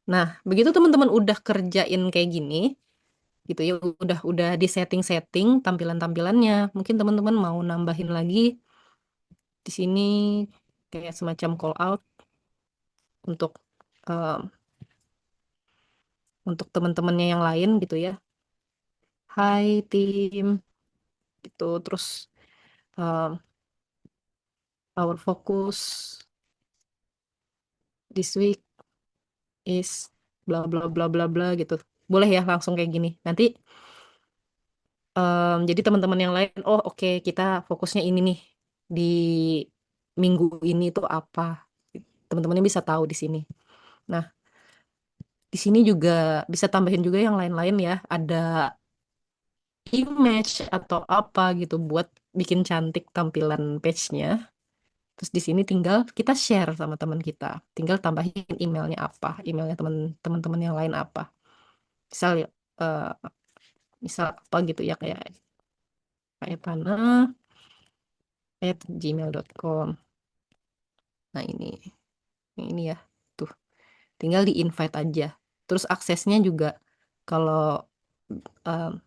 Nah, begitu teman-teman udah kerjain kayak gini, gitu ya, udah di setting-setting tampilan-tampilannya. Mungkin teman-teman mau nambahin lagi di sini kayak semacam call out untuk um, untuk teman-temannya yang lain gitu ya. Hai tim, gitu. Terus um, our focus this week is bla bla bla bla bla gitu. Boleh ya langsung kayak gini. Nanti jadi teman-teman yang lain, oh oke kita fokusnya ini nih di minggu ini tuh apa. Teman-temannya bisa tahu di sini. Nah, di sini juga bisa tambahin juga yang lain-lain ya. Ada image atau apa gitu buat bikin cantik tampilan page-nya. Terus di sini tinggal kita share sama teman kita. Tinggal tambahin emailnya apa, emailnya teman-teman yang lain apa. Misal ya, eh, misal apa gitu ya kayak panah@gmail.com. Nah ini ya, tuh tinggal di invite aja. Terus aksesnya juga kalau em,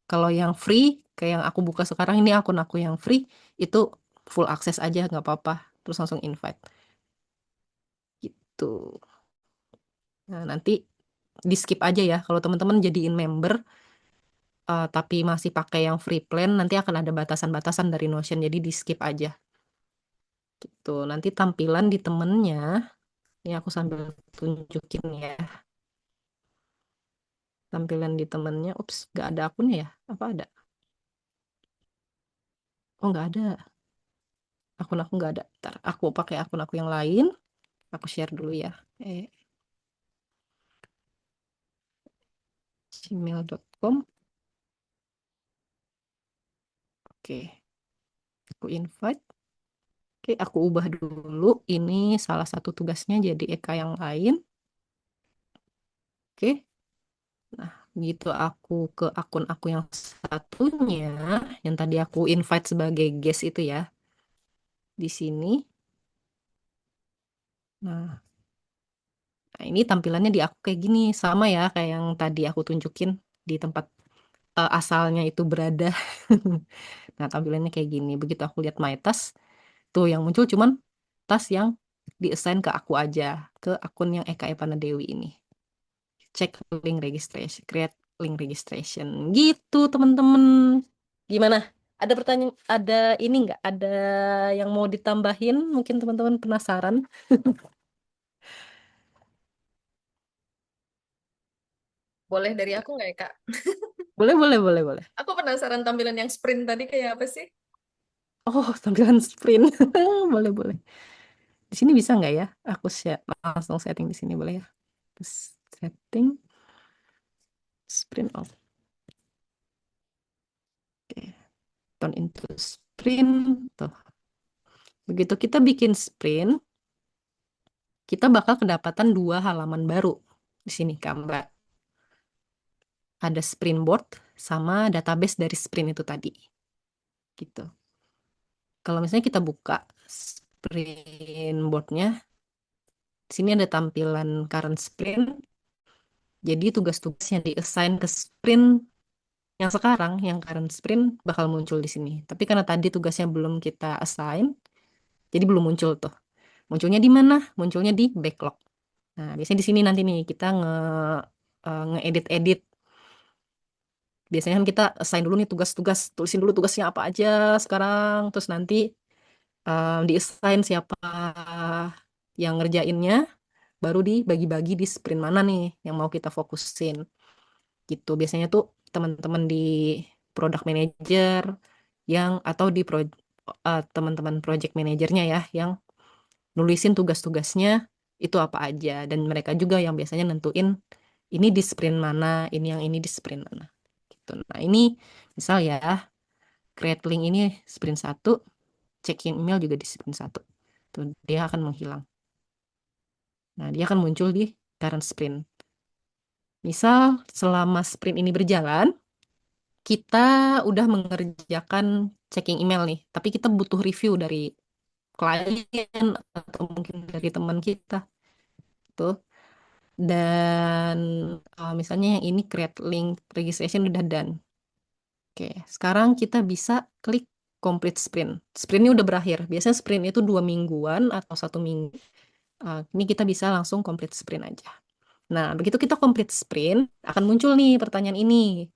kalau yang free kayak yang aku buka sekarang ini akun aku yang free itu full akses aja nggak apa-apa. Terus langsung invite gitu. Nah, nanti di skip aja ya kalau teman-teman jadiin member tapi masih pakai yang free plan nanti akan ada batasan-batasan dari Notion jadi di skip aja gitu. Nanti tampilan di temennya ini aku sambil tunjukin ya. Tampilan di temennya, ups, nggak ada akunnya ya? Apa ada? Oh, nggak ada. Akun aku nggak ada. Ntar aku pakai akun aku yang lain. Aku share dulu ya. Eh, gmail.com. Oke, aku invite. Oke, aku ubah dulu. Ini salah satu tugasnya jadi Eka yang lain. Oke, nah begitu aku ke akun aku yang satunya, yang tadi aku invite sebagai guest itu ya, di sini. Nah, ini tampilannya di aku kayak gini, sama ya kayak yang tadi aku tunjukin di tempat asalnya itu berada. Nah, tampilannya kayak gini. Begitu aku lihat my task, tuh yang muncul cuman task yang di-assign ke aku aja, ke akun yang Eka Epana Dewi ini. Cek link registration, create link registration. Gitu, teman-teman. Gimana? Ada pertanyaan, ada ini nggak? Ada yang mau ditambahin? Mungkin teman-teman penasaran. Boleh dari aku nggak ya, Kak? Boleh, boleh, boleh, boleh. Aku penasaran tampilan yang sprint tadi kayak apa sih? Oh, tampilan sprint. Boleh, boleh. Di sini bisa nggak ya? Aku langsung setting di sini boleh ya? Terus setting sprint off. Oke, turn into sprint. Tuh. Begitu kita bikin sprint, kita bakal kedapatan 2 halaman baru di sini, gambar. Ada sprint board sama database dari sprint itu tadi. Gitu. Kalau misalnya kita buka sprint boardnya, di sini ada tampilan current sprint. Jadi tugas-tugas yang di-assign ke sprint yang sekarang, yang current sprint bakal muncul di sini. Tapi karena tadi tugasnya belum kita assign, jadi belum muncul tuh. Munculnya di mana? Munculnya di backlog. Nah, biasanya di sini nanti nih kita nge-edit-edit. Biasanya kan kita assign dulu nih tugas-tugas, tulisin dulu tugasnya apa aja sekarang, terus nanti di-assign siapa yang ngerjainnya, baru dibagi-bagi di sprint mana nih yang mau kita fokusin. Gitu. Biasanya tuh teman-teman di product manager yang atau di teman-teman project manajernya ya yang nulisin tugas-tugasnya itu apa aja dan mereka juga yang biasanya nentuin ini di sprint mana, ini yang ini di sprint mana. Gitu. Nah, ini misal ya create link ini sprint 1, check-in email juga di sprint 1. Tuh, dia akan menghilang. Nah, dia akan muncul di current sprint. Misal selama sprint ini berjalan, kita udah mengerjakan checking email nih, tapi kita butuh review dari klien atau mungkin dari teman kita tuh. Dan misalnya yang ini create link registration udah done. Oke, sekarang kita bisa klik complete sprint. Sprintnya udah berakhir. Biasanya sprint itu 2 mingguan atau 1 minggu. Ini kita bisa langsung complete sprint aja. Nah, begitu kita complete sprint, akan muncul nih pertanyaan ini.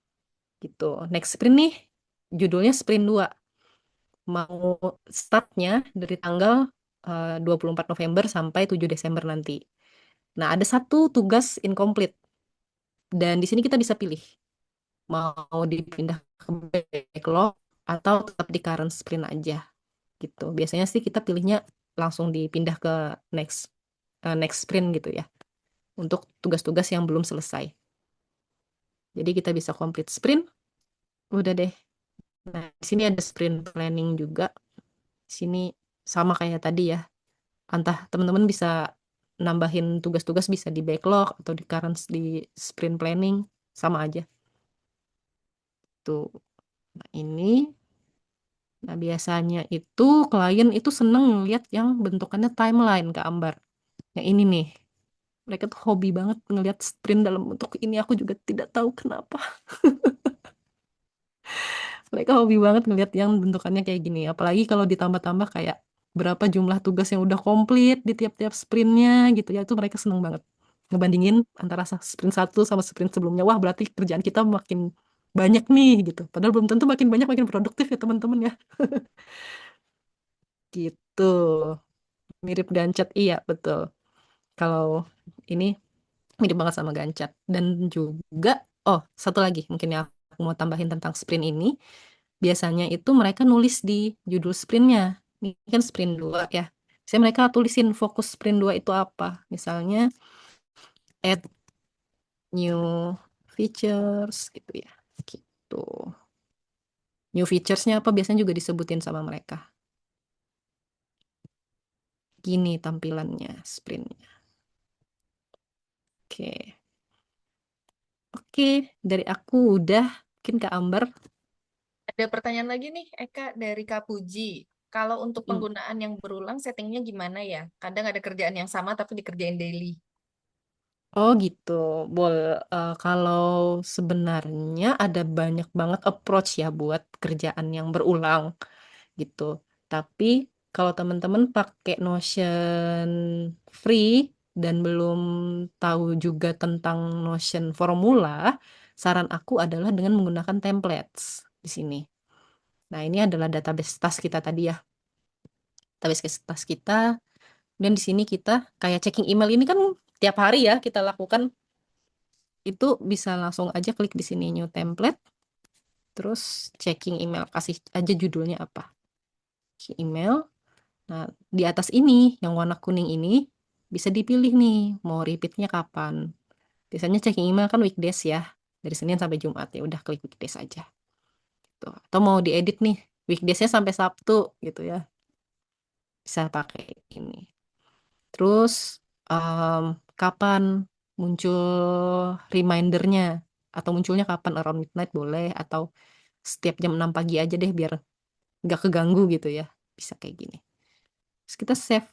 Gitu. Next sprint nih, judulnya sprint 2. Mau startnya dari tanggal 24 November sampai 7 Desember nanti. Nah, ada satu tugas incomplete. Dan di sini kita bisa pilih. Mau dipindah ke backlog atau tetap di current sprint aja. Gitu. Biasanya sih kita pilihnya langsung dipindah ke next next sprint gitu ya. Untuk tugas-tugas yang belum selesai. Jadi kita bisa complete sprint. Udah deh. Nah, di sini ada sprint planning juga. Di sini sama kayak tadi ya. Entah teman-teman bisa nambahin tugas-tugas bisa di backlog atau di current di sprint planning sama aja. Tuh. Nah, ini nah biasanya itu klien itu seneng ngeliat yang bentukannya timeline ke Ambar. Yang ini nih. Mereka tuh hobi banget ngeliat sprint dalam bentuk ini. Aku juga tidak tahu kenapa. Mereka hobi banget ngeliat yang bentukannya kayak gini. Apalagi kalau ditambah-tambah kayak berapa jumlah tugas yang udah komplit di tiap-tiap sprintnya gitu ya. Itu mereka seneng banget. Ngebandingin antara sprint satu sama sprint sebelumnya. Wah, berarti kerjaan kita makin banyak nih gitu. Padahal belum tentu makin banyak makin produktif ya teman-teman ya. Gitu. Mirip Gancat, iya betul. Kalau ini mirip banget sama Gancat. Dan juga, oh satu lagi mungkin ya aku mau tambahin tentang sprint ini. Biasanya itu mereka nulis di judul sprintnya. Ini kan sprint 2 ya. Saya mereka tulisin fokus sprint 2 itu apa. Misalnya add new features gitu ya. Gitu. New featuresnya apa biasanya juga disebutin sama mereka. Gini tampilannya sprintnya. Oke. Oke, dari aku udah. Mungkin Kak Amber. Ada pertanyaan lagi nih, Eka dari Kak Puji. Kalau untuk Hmm. penggunaan yang berulang, settingnya gimana ya? Kadang ada kerjaan yang sama tapi dikerjain daily. Oh gitu. Kalau sebenarnya ada banyak banget approach ya buat kerjaan yang berulang gitu. Tapi kalau teman-teman pakai Notion free dan belum tahu juga tentang Notion formula, saran aku adalah dengan menggunakan templates di sini. Nah, ini adalah database tas kita tadi ya. Database tas kita. Dan di sini kita kayak checking email ini kan tiap hari ya kita lakukan, itu bisa langsung aja klik di sini new template, terus checking email, kasih aja judulnya apa. Checking email. Nah, di atas ini yang warna kuning ini bisa dipilih nih mau repeatnya kapan. Biasanya checking email kan weekdays ya, dari Senin sampai Jumat ya udah klik weekdays aja. Tuh. Atau mau diedit nih weekdaysnya sampai Sabtu gitu ya, bisa pakai ini. Terus em, kapan muncul remindernya atau munculnya kapan around midnight boleh atau setiap jam 6 pagi aja deh biar nggak keganggu gitu ya. Bisa kayak gini. Terus kita save.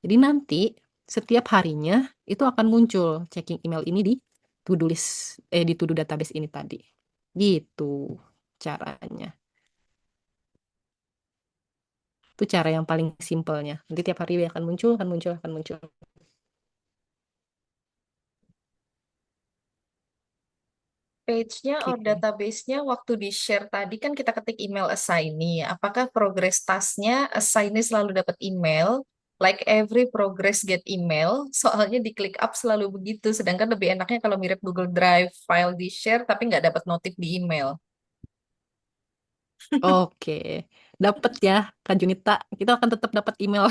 Jadi nanti setiap harinya itu akan muncul checking email ini di to-do list, di to-do database ini tadi. Gitu caranya. Itu cara yang paling simpelnya. Nanti tiap hari dia akan muncul, akan muncul, akan muncul. Page-nya or Oke. database-nya waktu di-share tadi kan kita ketik email assignee. Apakah progress task-nya assignee selalu dapat email? Like every progress get email. Soalnya di ClickUp selalu begitu. Sedangkan lebih enaknya kalau mirip Google Drive, file di-share tapi nggak dapat notif di email. Oke, dapat ya, Kak Junita. Kita akan tetap dapat email.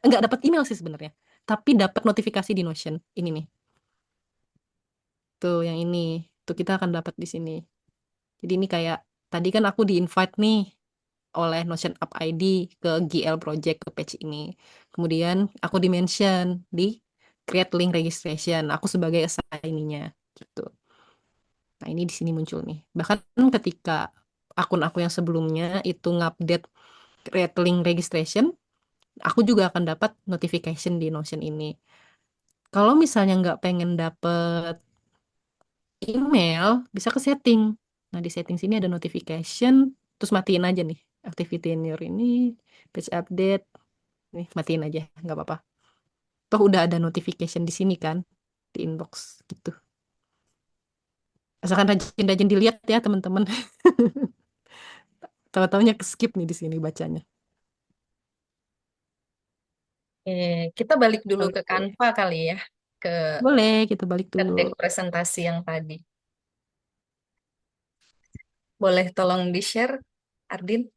Enggak dapat email sih sebenarnya, tapi dapat notifikasi di Notion. Ini nih, tuh yang ini, tuh kita akan dapat di sini. Jadi ini kayak tadi kan aku di-invite nih oleh Notion App ID ke GL Project ke page ini. Kemudian aku di-mention di create link registration. Aku sebagai assignee-nya gitu. Nah, ini di sini muncul nih. Bahkan ketika akun aku yang sebelumnya itu ngupdate create link registration, aku juga akan dapat notification di Notion ini. Kalau misalnya nggak pengen dapet email, bisa ke setting. Nah, di setting sini ada notification, terus matiin aja nih. Activity in your ini, page update, nih matiin aja, nggak apa-apa. Toh udah ada notification di sini kan, di inbox gitu. Asalkan rajin-rajin dilihat ya teman-teman. Tahu-taunya ke skip nih di sini bacanya. Kita balik dulu ke Oke, Canva kali ya, ke boleh kita balik ke dulu. deck presentasi yang tadi. Boleh tolong di-share, Ardin?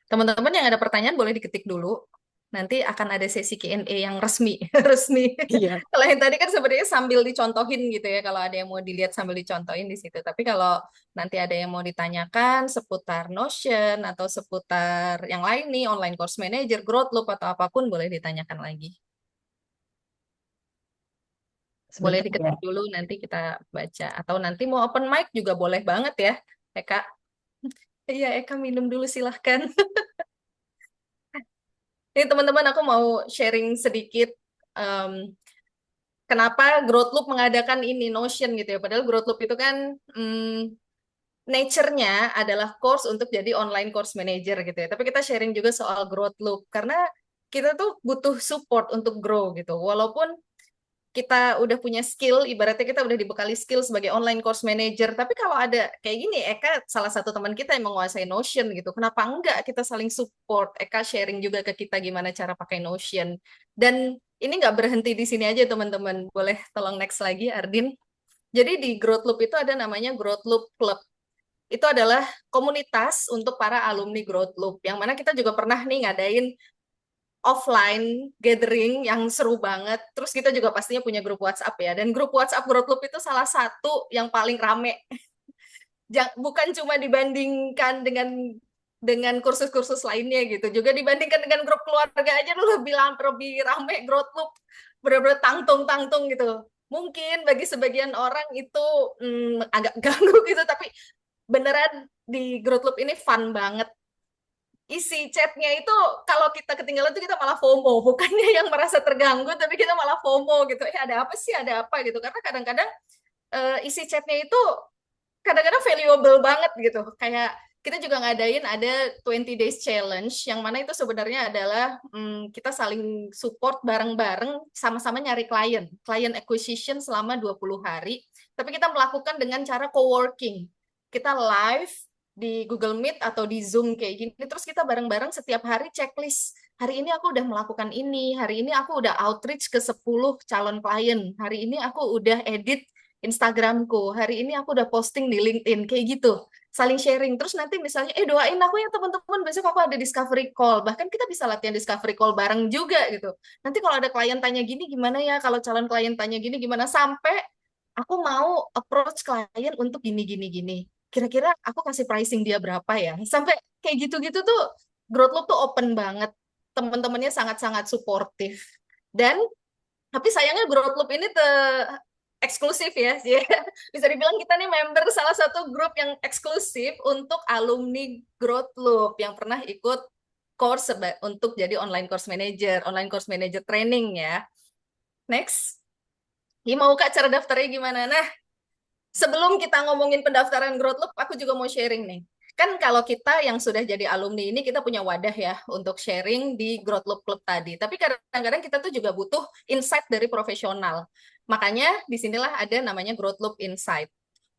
Teman-teman yang ada pertanyaan boleh diketik dulu. nanti akan ada sesi Q&A yang resmi, resmi. Iya. Kalau yang tadi kan sebenarnya sambil dicontohin gitu ya, kalau ada yang mau dilihat sambil dicontohin di situ. Tapi kalau nanti ada yang mau ditanyakan seputar Notion atau seputar yang lain nih, online course manager, growth loop atau apapun boleh ditanyakan lagi. Boleh Sebentar ya. diketik dulu nanti kita baca. Atau nanti mau open mic juga boleh banget ya, Eka. Iya, Eka minum dulu silahkan. Ini teman-teman aku mau sharing sedikit kenapa Growth Loop mengadakan ini Notion gitu ya. Padahal Growth Loop itu kan nature-nya adalah course untuk jadi online course manager gitu ya. Tapi kita sharing juga soal Growth Loop karena kita tuh butuh support untuk grow gitu. Walaupun kita udah punya skill, ibaratnya kita udah dibekali skill sebagai online course manager. Tapi kalau ada kayak gini, Eka salah satu teman kita yang menguasai Notion gitu. Kenapa enggak kita saling support? Eka sharing juga ke kita gimana cara pakai Notion. Dan ini nggak berhenti di sini aja teman-teman. Boleh tolong next lagi, Ardin. Jadi di Growth Loop itu ada namanya Growth Loop Club. Itu adalah komunitas untuk para alumni Growth Loop. Yang mana kita juga pernah nih ngadain offline gathering yang seru banget. Terus kita juga pastinya punya grup WhatsApp ya. Dan grup WhatsApp Growth Loop itu salah satu yang paling rame. Bukan cuma dibandingkan dengan kursus-kursus lainnya gitu. Juga dibandingkan dengan grup keluarga aja lu lebih rame Growth Loop. Bener-bener tangtung-tangtung gitu. Mungkin bagi sebagian orang itu agak ganggu gitu, tapi beneran di Growth Loop ini fun banget. Isi chatnya itu kalau kita ketinggalan tuh kita malah FOMO, bukannya yang merasa terganggu tapi kita malah FOMO gitu. Ada apa sih, ada apa gitu, karena kadang-kadang isi chatnya itu kadang-kadang valuable banget gitu. Kayak kita juga ngadain ada 20 days challenge yang mana itu sebenarnya adalah kita saling support bareng-bareng sama-sama nyari client acquisition selama 20 hari, tapi kita melakukan dengan cara co-working. Kita live di Google Meet atau di Zoom kayak gini, terus kita bareng-bareng setiap hari checklist. Hari ini aku udah melakukan ini, hari ini aku udah outreach ke 10 calon klien, hari ini aku udah edit Instagramku, hari ini aku udah posting di LinkedIn, kayak gitu. Saling sharing. Terus nanti misalnya, doain aku ya teman-teman, besok aku ada discovery call. Bahkan kita bisa latihan discovery call bareng juga gitu. Nanti kalau ada klien tanya gini gimana ya, kalau calon klien tanya gini gimana, sampai aku mau approach klien untuk gini. Kira-kira aku kasih pricing dia berapa ya? Sampai kayak gitu-gitu tuh, Growth Loop tuh open banget. Teman-temannya sangat-sangat suportif. Dan tapi sayangnya Growth Loop ini eksklusif ya. Bisa dibilang kita nih member salah satu grup yang eksklusif untuk alumni Growth Loop yang pernah ikut course untuk jadi online course manager training ya. Next. Ini mau Kak cara daftarnya gimana? Nah, sebelum kita ngomongin pendaftaran Growth Loop, aku juga mau sharing nih. Kan kalau kita yang sudah jadi alumni ini, kita punya wadah ya untuk sharing di Growth Loop Club tadi. Tapi kadang-kadang kita tuh juga butuh insight dari profesional. Makanya disinilah ada namanya Growth Loop Insight.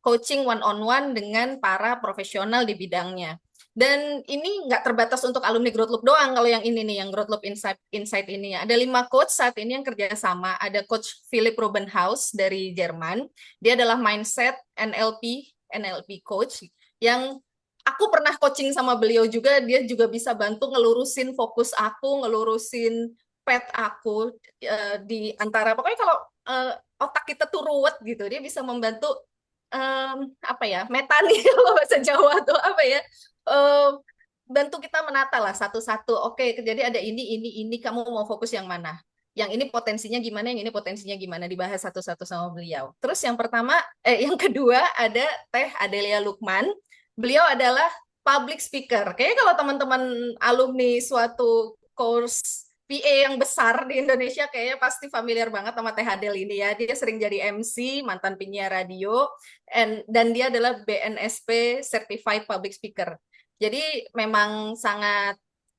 Coaching one-on-one dengan para profesional di bidangnya. Dan ini nggak terbatas untuk alumni Growth Loop doang. Kalau yang ini nih, yang Growth Loop Insight ini. Ada 5 coach saat ini yang kerjasama. Ada Coach Philip Rubenhaus dari Jerman. Dia adalah mindset NLP coach yang aku pernah coaching sama beliau juga. Dia juga bisa bantu ngelurusin fokus aku, ngelurusin pet aku di antara, pokoknya kalau otak kita tuh ruwet gitu, dia bisa membantu apa ya, meta nih kalau bahasa Jawa tuh apa ya, bantu kita menata lah satu-satu. Oke, jadi ada ini, kamu mau fokus yang mana? Yang ini potensinya gimana, yang ini potensinya gimana, dibahas satu-satu sama beliau. Terus yang kedua ada Teh Adelia Lukman. Beliau adalah public speaker. Kayaknya kalau teman-teman alumni suatu course PA yang besar di Indonesia kayaknya pasti familiar banget sama Teh Adel ini ya. Dia sering jadi MC, mantan penyiar radio, dan dia adalah BNSP Certified Public Speaker. Jadi memang sangat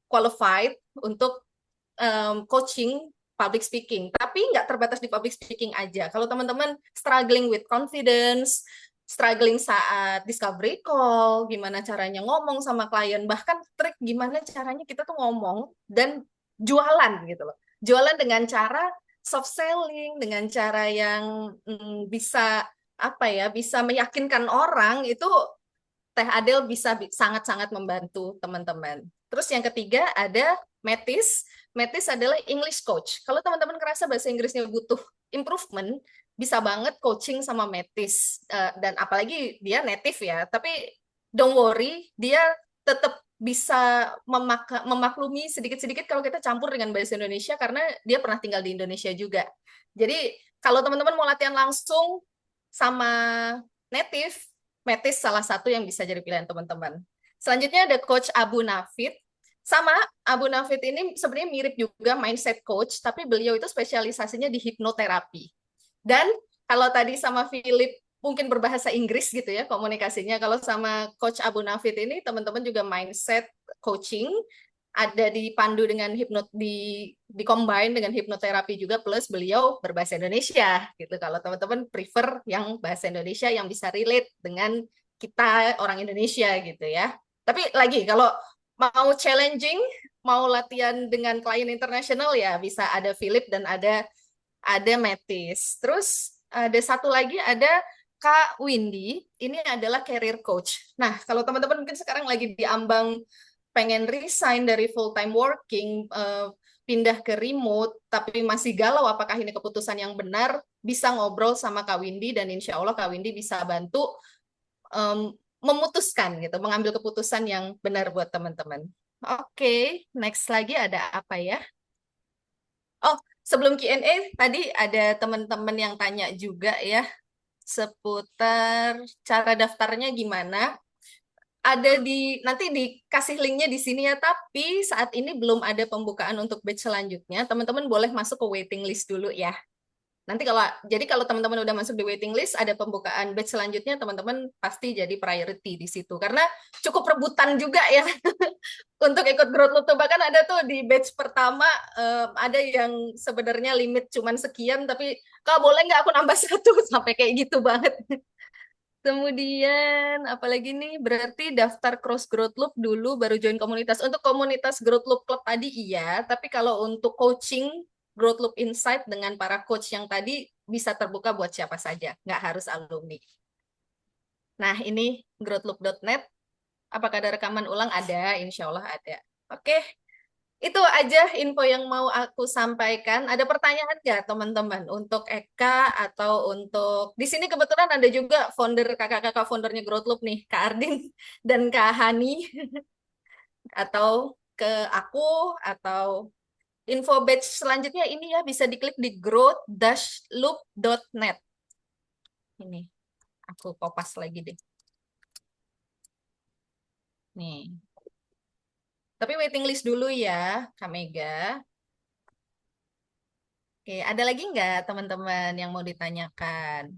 qualified untuk coaching public speaking. Tapi nggak terbatas di public speaking aja. Kalau teman-teman struggling with confidence, struggling saat discovery call, gimana caranya ngomong sama klien, bahkan trik gimana caranya kita tuh ngomong dan jualan gitu loh. Jualan dengan cara soft selling, dengan cara yang bisa bisa meyakinkan orang, itu Teh Adel bisa sangat-sangat membantu teman-teman. Terus yang ketiga ada Metis. Metis adalah English coach. Kalau teman-teman ngerasa bahasa Inggrisnya butuh improvement, bisa banget coaching sama Metis. Dan apalagi dia native ya, tapi don't worry, dia tetap bisa memaklumi sedikit-sedikit kalau kita campur dengan bahasa Indonesia karena dia pernah tinggal di Indonesia juga. Jadi kalau teman-teman mau latihan langsung sama native, Metis salah satu yang bisa jadi pilihan teman-teman. Selanjutnya ada Coach Abu Nafid. Sama, Abu Nafid ini sebenarnya mirip juga mindset coach, tapi beliau itu spesialisasinya di hipnoterapi. Dan kalau tadi sama Philip mungkin berbahasa Inggris gitu ya komunikasinya, kalau sama Coach Abu Nafid ini teman-teman juga mindset coaching, ada dipandu dengan di combine dengan hipnoterapi juga plus beliau berbahasa Indonesia gitu. Kalau teman-teman prefer yang bahasa Indonesia yang bisa relate dengan kita orang Indonesia gitu ya. Tapi lagi kalau mau challenging, mau latihan dengan klien internasional ya bisa ada Philip dan ada Metis. Terus ada satu lagi ada Kak Windy, ini adalah career coach. Nah, kalau teman-teman mungkin sekarang lagi diambang pengen resign dari full time working, pindah ke remote, tapi masih galau apakah ini keputusan yang benar, bisa ngobrol sama Kak Windy dan insya Allah Kak Windy bisa bantu memutuskan gitu, mengambil keputusan yang benar buat teman-teman. Oke, next lagi ada apa ya? Oh, sebelum Q&A tadi ada teman-teman yang tanya juga ya seputar cara daftarnya gimana. Ada nanti dikasih linknya di sini ya, tapi saat ini belum ada pembukaan untuk batch selanjutnya. Teman-teman boleh masuk ke waiting list dulu ya. Nanti kalau teman-teman udah masuk di waiting list, ada pembukaan batch selanjutnya, teman-teman pasti jadi priority di situ. Karena cukup rebutan juga ya untuk ikut growth loop tuh. Bahkan ada tuh di batch pertama ada yang sebenarnya limit cuman sekian, tapi Kak boleh nggak aku nambah satu sampai kayak gitu banget. Kemudian apalagi nih berarti daftar cross growth loop dulu baru join komunitas. Untuk komunitas growth loop club tadi iya, tapi kalau untuk coaching growth loop insight dengan para coach yang tadi bisa terbuka buat siapa saja, nggak harus alumni. Nah ini growthloop.net. Apakah ada rekaman ulang? Ada, insya Allah ada. Oke, itu aja info yang mau aku sampaikan. Ada pertanyaan nggak teman-teman untuk Eka atau untuk di sini kebetulan ada juga founder kakak-kakak foundernya Growth Loop nih, Kak Ardin dan Kak Hani atau ke aku atau info batch selanjutnya ini ya bisa diklik di growth-loop.net. Ini aku kopas lagi deh. Nih. Tapi waiting list dulu ya, Kak Mega. Oke, ada lagi nggak teman-teman yang mau ditanyakan?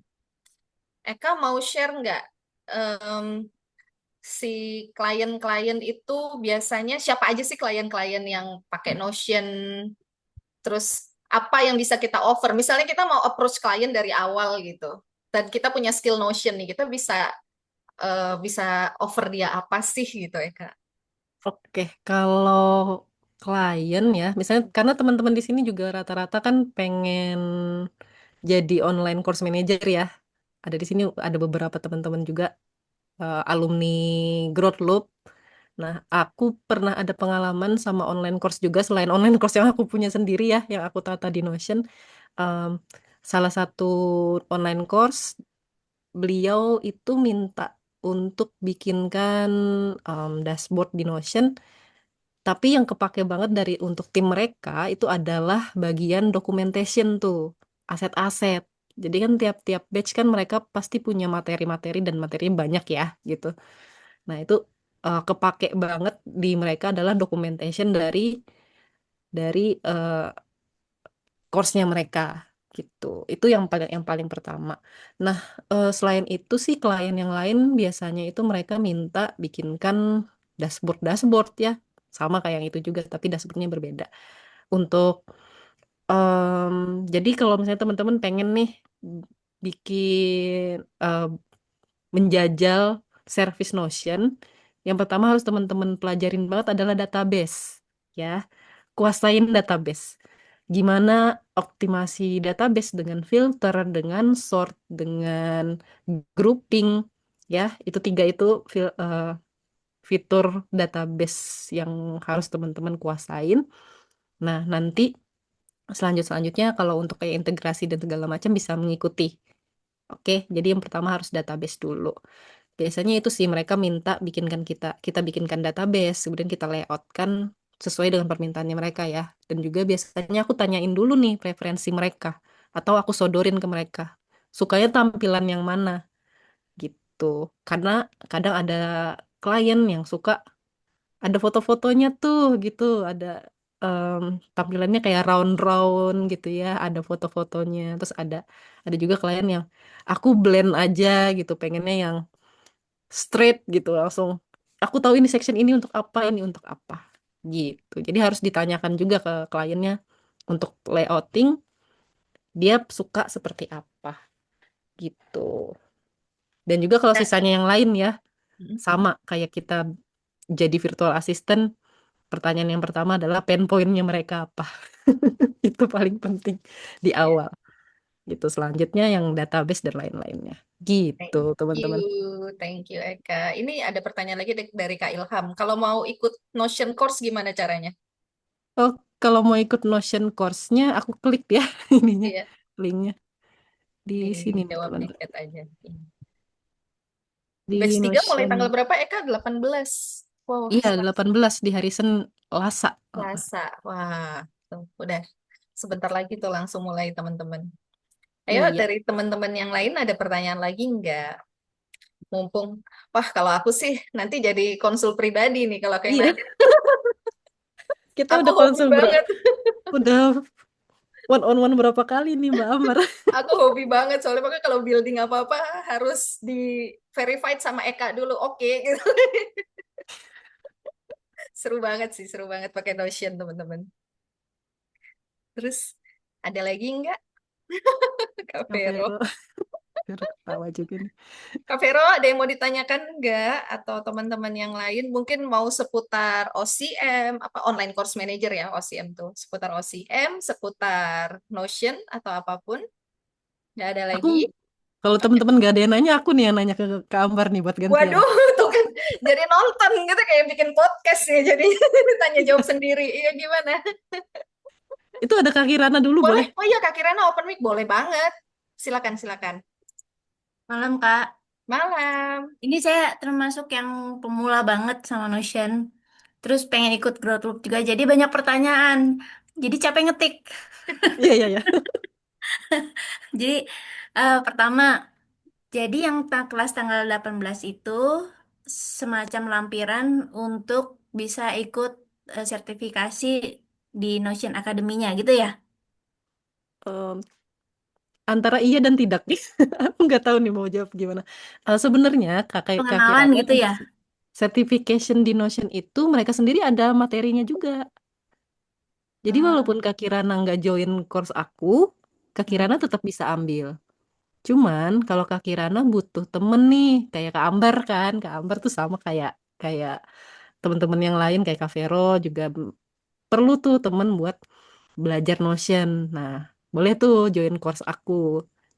Eka mau share nggak em, si klien-klien itu biasanya siapa aja sih klien-klien yang pakai Notion? Terus apa yang bisa kita offer? Misalnya kita mau approach klien dari awal gitu, dan kita punya skill Notion nih, kita bisa offer dia apa sih gitu ya Kak? Oke, kalau klien ya, misalnya karena teman-teman di sini juga rata-rata kan pengen jadi online course manager ya. Ada di sini ada beberapa teman-teman juga alumni Growth Loop. Nah, aku pernah ada pengalaman sama online course juga selain online course yang aku punya sendiri ya, yang aku tata di Notion. Em, Salah satu online course beliau itu minta untuk bikinkan dashboard di Notion, tapi yang kepake banget dari untuk tim mereka itu adalah bagian documentation tuh, aset-aset. Jadi kan tiap-tiap batch kan mereka pasti punya materi-materi dan materinya banyak ya gitu. Nah, itu kepake banget di mereka adalah documentation dari course-nya mereka gitu. Itu yang paling pertama. Nah, selain itu sih klien yang lain biasanya itu mereka minta bikinkan dashboard ya. Sama kayak yang itu juga, tapi dashboardnya berbeda. Untuk em, jadi kalau misalnya teman-teman pengen nih bikin menjajal service Notion, yang pertama harus teman-teman pelajarin banget adalah database, ya. Kuasain database. Gimana optimasi database dengan filter, dengan sort, dengan grouping, ya. Itu tiga itu fitur database yang harus teman-teman kuasain. Nah, nanti selanjutnya kalau untuk kayak integrasi dan segala macam bisa mengikuti. Oke, jadi yang pertama harus database dulu. Biasanya itu sih mereka minta kita bikinkan database, kemudian kita layoutkan sesuai dengan permintaannya mereka ya. Dan juga biasanya aku tanyain dulu nih preferensi mereka atau aku sodorin ke mereka. Sukanya tampilan yang mana gitu. Karena kadang ada klien yang suka ada foto-fotonya tuh gitu, ada em, tampilannya kayak round-round gitu ya, ada foto-fotonya. Terus ada juga klien yang aku blend aja gitu, pengennya yang straight gitu langsung. Aku tahu ini section ini untuk apa, ini untuk apa gitu. Jadi harus ditanyakan juga ke kliennya untuk layouting dia suka seperti apa gitu. Dan juga kalau Nah, sisanya yang lain ya mm, sama kayak kita jadi virtual assistant, pertanyaan yang pertama adalah pain point-nya mereka apa. Itu paling penting di ya, awal gitu. Selanjutnya yang database dan lain-lainnya. thank Gitu, you, teman-teman. thank you Eka. Ini ada pertanyaan lagi dari Kak Ilham. Kalau mau ikut Notion course gimana caranya? Oh, kalau mau ikut Notion course-nya, aku klik ya ininya, Iya, linknya di sini nih, dijawab di teman-teman. chat aja. Batch Di 3 mulai Notion. tanggal berapa Eka? 18. Wow, Iya, 18 di hari Selasa. Heeh. Selasa. Wah, tuh, udah sebentar lagi tuh langsung mulai teman-teman. Ayo Iya. dari teman-teman yang lain ada pertanyaan lagi nggak? Mumpung, wah kalau aku sih nanti jadi konsul pribadi nih kalau aku yang Iya, nanya. kita Aku udah hobi konsul banget. udah one on one berapa kali nih Mbak Amar? Aku hobi banget soalnya pokoknya kalau building apa-apa harus di verified sama Eka dulu. Oke gitu. Seru banget sih, seru banget pakai Notion teman-teman. Terus ada lagi nggak, Kak Kak Vero? Vero, Vero ketawa juga nih. Kak Vero, ada yang mau ditanyakan nggak? Atau teman-teman yang lain mungkin mau seputar OCM, apa online course manager ya, OCM tuh. Seputar OCM, seputar Notion, atau apapun. Nggak ada Aku lagi. kalau teman-teman gak ada yang nanya, aku nih yang nanya ke Ambar nih buat gantian. Waduh, tuh kan jadi nonton gitu kayak bikin podcast ya. Jadi tanya jawab sendiri. Iya gimana? Itu ada Kak Kirana dulu Boleh. boleh? Oh iya Kak Kirana open mic boleh banget. Silakan, silakan. Malam, Kak. Malam. Ini saya termasuk yang pemula banget sama Notion. Terus pengen ikut growth loop juga. Jadi banyak pertanyaan. Jadi capek ngetik. Iya, iya, iya. Jadi pertama, jadi yang kelas tanggal 18 itu semacam lampiran untuk bisa ikut sertifikasi di Notion Academy-nya gitu ya. Em, Antara iya dan tidak nih. Aku nggak tahu nih mau jawab gimana. Sebenarnya Kak Pengenalan Kirana gitu ya. certification di Notion itu mereka sendiri ada materinya juga. Jadi Hmm, walaupun Kak Kirana nggak join course aku, Kak Kirana hmm, tetap bisa ambil. Cuman kalau Kak Kirana butuh temen nih, kayak Kak Ambar kan. Kak Ambar tuh sama kayak kayak teman-teman yang lain kayak Kak Vero juga perlu tuh temen buat belajar Notion. Nah, boleh tuh join course aku.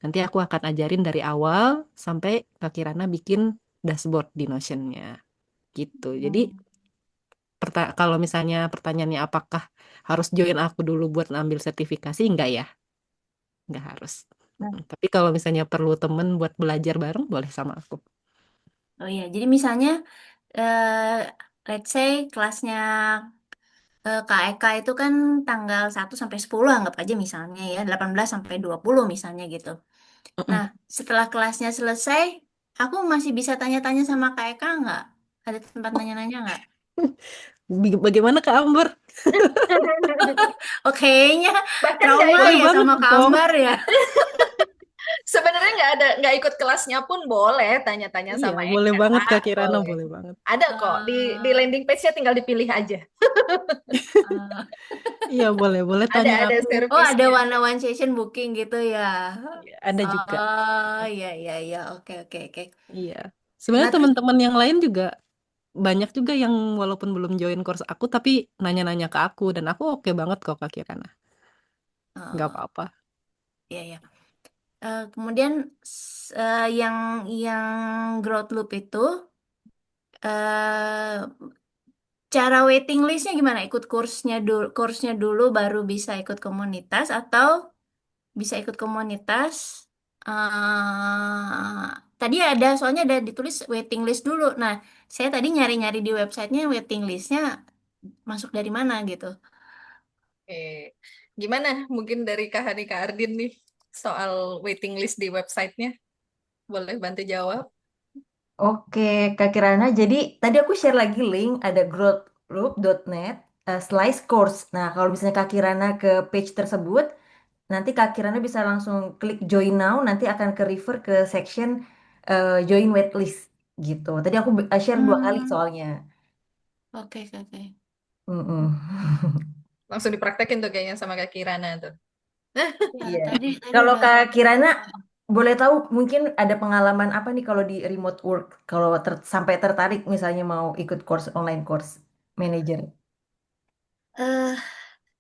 Nanti aku akan ajarin dari awal sampai Kak Kirana bikin dashboard di Notion-nya gitu. Jadi hmm. kalau misalnya pertanyaannya apakah harus join aku dulu buat ambil sertifikasi, enggak ya, enggak harus. Nah, Tapi kalau misalnya perlu temen buat belajar bareng, boleh sama aku. oh iya, jadi misalnya eh let's say kelasnya Kak Eka itu kan tanggal 1 sampai 10 anggap aja misalnya ya 18 sampai 20 misalnya gitu. Nah, Mm-mm. setelah kelasnya selesai, aku masih bisa tanya-tanya sama Kak Eka nggak? Ada tempat nanya-nanya nggak? Bagaimana Kak Amber? Oh, kayaknya Bahkan nggak trauma Boleh ya banget sama Kak dong. Ambar ya. sebenarnya nggak ikut kelasnya pun boleh tanya-tanya Iya, sama boleh Eka. banget Kak Kirana, Boleh. boleh banget. Ada kok di Eh, landing page-nya tinggal dipilih aja. eh. Iya, boleh, boleh tanya Ada aku. Oh, ada servisnya. one on one session booking gitu ya. Iya, ada juga. Oh, iya iya iya. Oke oke oke. Iya. Nah, Sebenarnya terus teman-teman yang lain juga banyak juga yang walaupun belum join course aku tapi nanya-nanya ke aku dan aku oke banget kok Kak Kirana. Nggak eh, apa-apa. iya iya. Kemudian yang growth loop itu eh cara waiting listnya gimana? Ikut kursnya dulu baru bisa ikut komunitas atau bisa ikut komunitas? Tadi ada soalnya ada ditulis waiting list dulu. Nah, saya tadi nyari-nyari di websitenya waiting listnya masuk dari mana gitu. Oke. Gimana? Mungkin dari Kak Hani, Kak Ardin nih soal waiting list di websitenya. Boleh bantu jawab? Oke, Kak Kirana. Jadi tadi aku share lagi link ada growthloop.net slice course. Nah, kalau misalnya Kak Kirana ke page tersebut, nanti Kak Kirana bisa langsung klik join now. Nanti akan ke refer ke section join waitlist gitu. Tadi aku share 2 kali Hmm, soalnya. oke, oke, oke. Mm-mm. Langsung dipraktekin tuh kayaknya sama Kak Kirana tuh. Ya, Iya. tadi Kalau udah. Kak Kirana boleh tahu mungkin ada pengalaman apa nih kalau di remote work kalau sampai tertarik misalnya mau ikut course online course manager. eh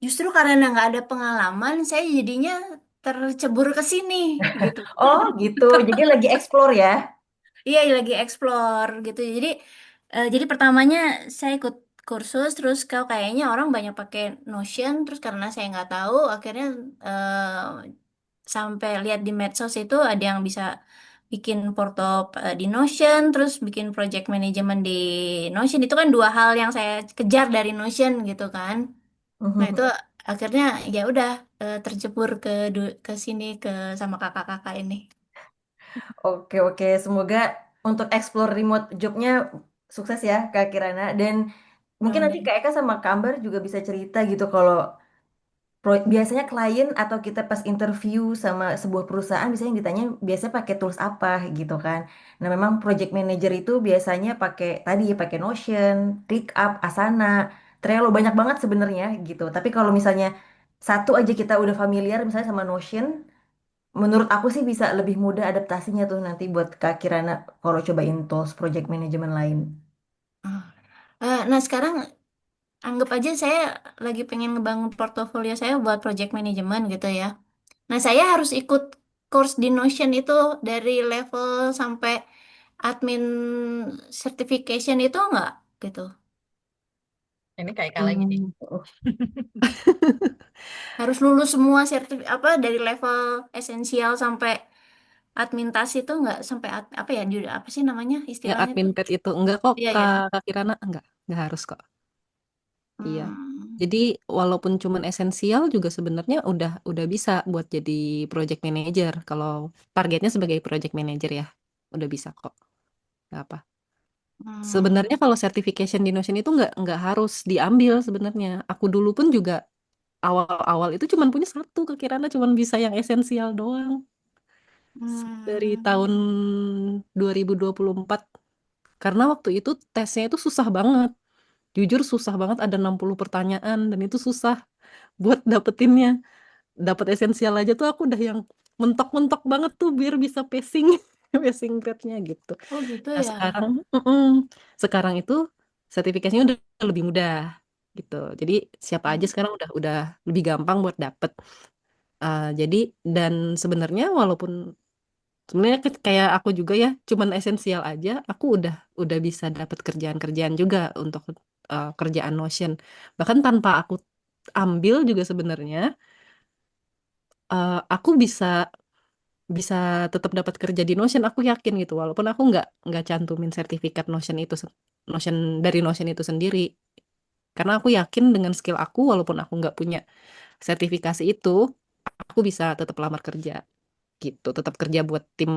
Justru karena nggak ada pengalaman, saya jadinya tercebur ke sini gitu. Oh gitu. Jadi lagi explore ya. Iya, lagi explore gitu. Jadi pertamanya saya ikut kursus, terus kalau kayaknya orang banyak pakai Notion, terus karena saya nggak tahu, akhirnya sampai lihat di medsos itu ada yang bisa bikin porto di Notion, terus bikin project management di Notion. Itu kan dua hal yang saya kejar dari Notion gitu kan. Nah itu akhirnya ya udah terjebur ke sini ke sama kakak-kakak ini. Oke oke. Semoga untuk explore remote jobnya sukses ya Kak Kirana. Dan mungkin nanti Amin. Kak Eka sama Kak Ambar juga bisa cerita gitu kalau biasanya klien atau kita pas interview sama sebuah perusahaan biasanya ditanya biasanya pakai tools apa gitu kan. Nah, memang project manager itu biasanya pakai Notion, ClickUp, Asana, Trello banyak banget sebenarnya gitu. Tapi kalau misalnya satu aja kita udah familiar misalnya sama Notion, menurut aku sih bisa lebih mudah adaptasinya tuh nanti buat Kak Kirana kalau cobain tools project management lain. Ah. Nah sekarang anggap aja saya lagi pengen ngebangun portofolio saya buat project management gitu ya. Nah saya harus ikut course di Notion itu dari level sampai admin certification itu enggak gitu. Ini kayak Kak lagi nih. Hmm, Harus lulus semua apa dari level esensial sampai admin tas itu enggak sampai apa ya apa sih namanya ya istilahnya itu? admin page itu enggak kok Iya ya. Kak Kirana, enggak harus kok. Iya. Hmm. Jadi walaupun cuman esensial juga sebenarnya udah bisa buat jadi project manager. Kalau targetnya sebagai project manager ya, udah bisa kok. Nggak apa. Sebenarnya Hmm. kalau certification di Notion itu nggak harus diambil sebenarnya. Aku dulu pun juga awal-awal itu cuman punya satu, Kirana cuman bisa yang esensial doang. Dari Hmm. tahun 2024 karena waktu itu tesnya itu susah banget. Jujur susah banget, ada 60 pertanyaan dan itu susah buat dapetinnya. Dapet esensial aja tuh aku udah yang mentok-mentok banget tuh biar bisa pacing pacing grade-nya gitu. Oh gitu Nah ya. sekarang itu sertifikasinya udah lebih mudah gitu. Jadi siapa aja Hmm. sekarang udah lebih gampang buat dapet. Jadi dan sebenarnya walaupun sebenarnya kayak aku juga ya, cuman esensial aja, aku udah bisa dapet kerjaan-kerjaan juga untuk kerjaan Notion. Bahkan tanpa aku ambil juga sebenarnya aku bisa bisa tetap dapat kerja di Notion. Aku yakin gitu, walaupun aku nggak cantumin sertifikat Notion itu Notion dari Notion itu sendiri. Karena aku yakin dengan skill aku, walaupun aku nggak punya sertifikasi itu, aku bisa tetap lamar kerja gitu, tetap kerja buat tim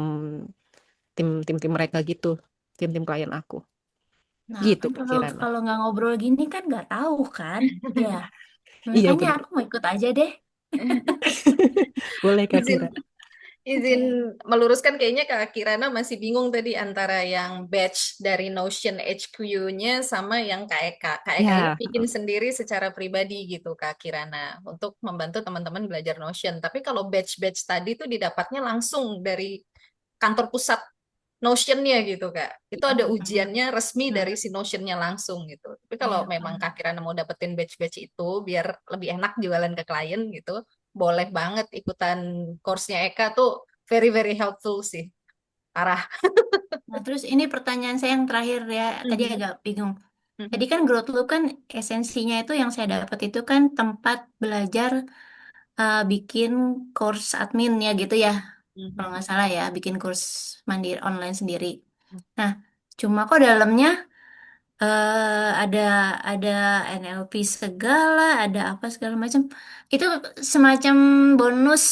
mereka gitu, tim klien aku. Nah Gitu kan Kak kalau Kirana. kalau nggak ngobrol gini kan nggak tahu kan. Ya Iya makanya bener. aku mau ikut aja deh. Boleh Kak Izin Kirana. izin meluruskan kayaknya Kak Kirana masih bingung tadi antara yang batch dari Notion HQ-nya sama yang Kak Eka. Kak Eka ini Ya, bikin sendiri secara pribadi gitu Kak Kirana untuk membantu teman-teman belajar Notion. Tapi kalau batch-batch tadi tuh didapatnya langsung dari kantor pusat Notion-nya gitu Kak. Itu ada ujiannya resmi dari Hmm. si Notion-nya langsung gitu. Tapi kalau Iya memang kan. Kak Kirana mau dapetin batch-batch itu biar lebih enak jualan ke klien gitu, boleh banget ikutan course-nya Eka tuh very very helpful sih. Parah. Nah terus ini pertanyaan saya yang terakhir ya tadi Mhm. agak bingung. Jadi Mhm. kan Growth Loop kan esensinya itu yang saya dapat itu kan tempat belajar bikin course admin ya gitu ya. Kalau Mhm. nggak salah ya, bikin course mandiri online sendiri. Nah, cuma kok dalamnya ada ada NLP segala, ada apa segala macam. Itu semacam bonus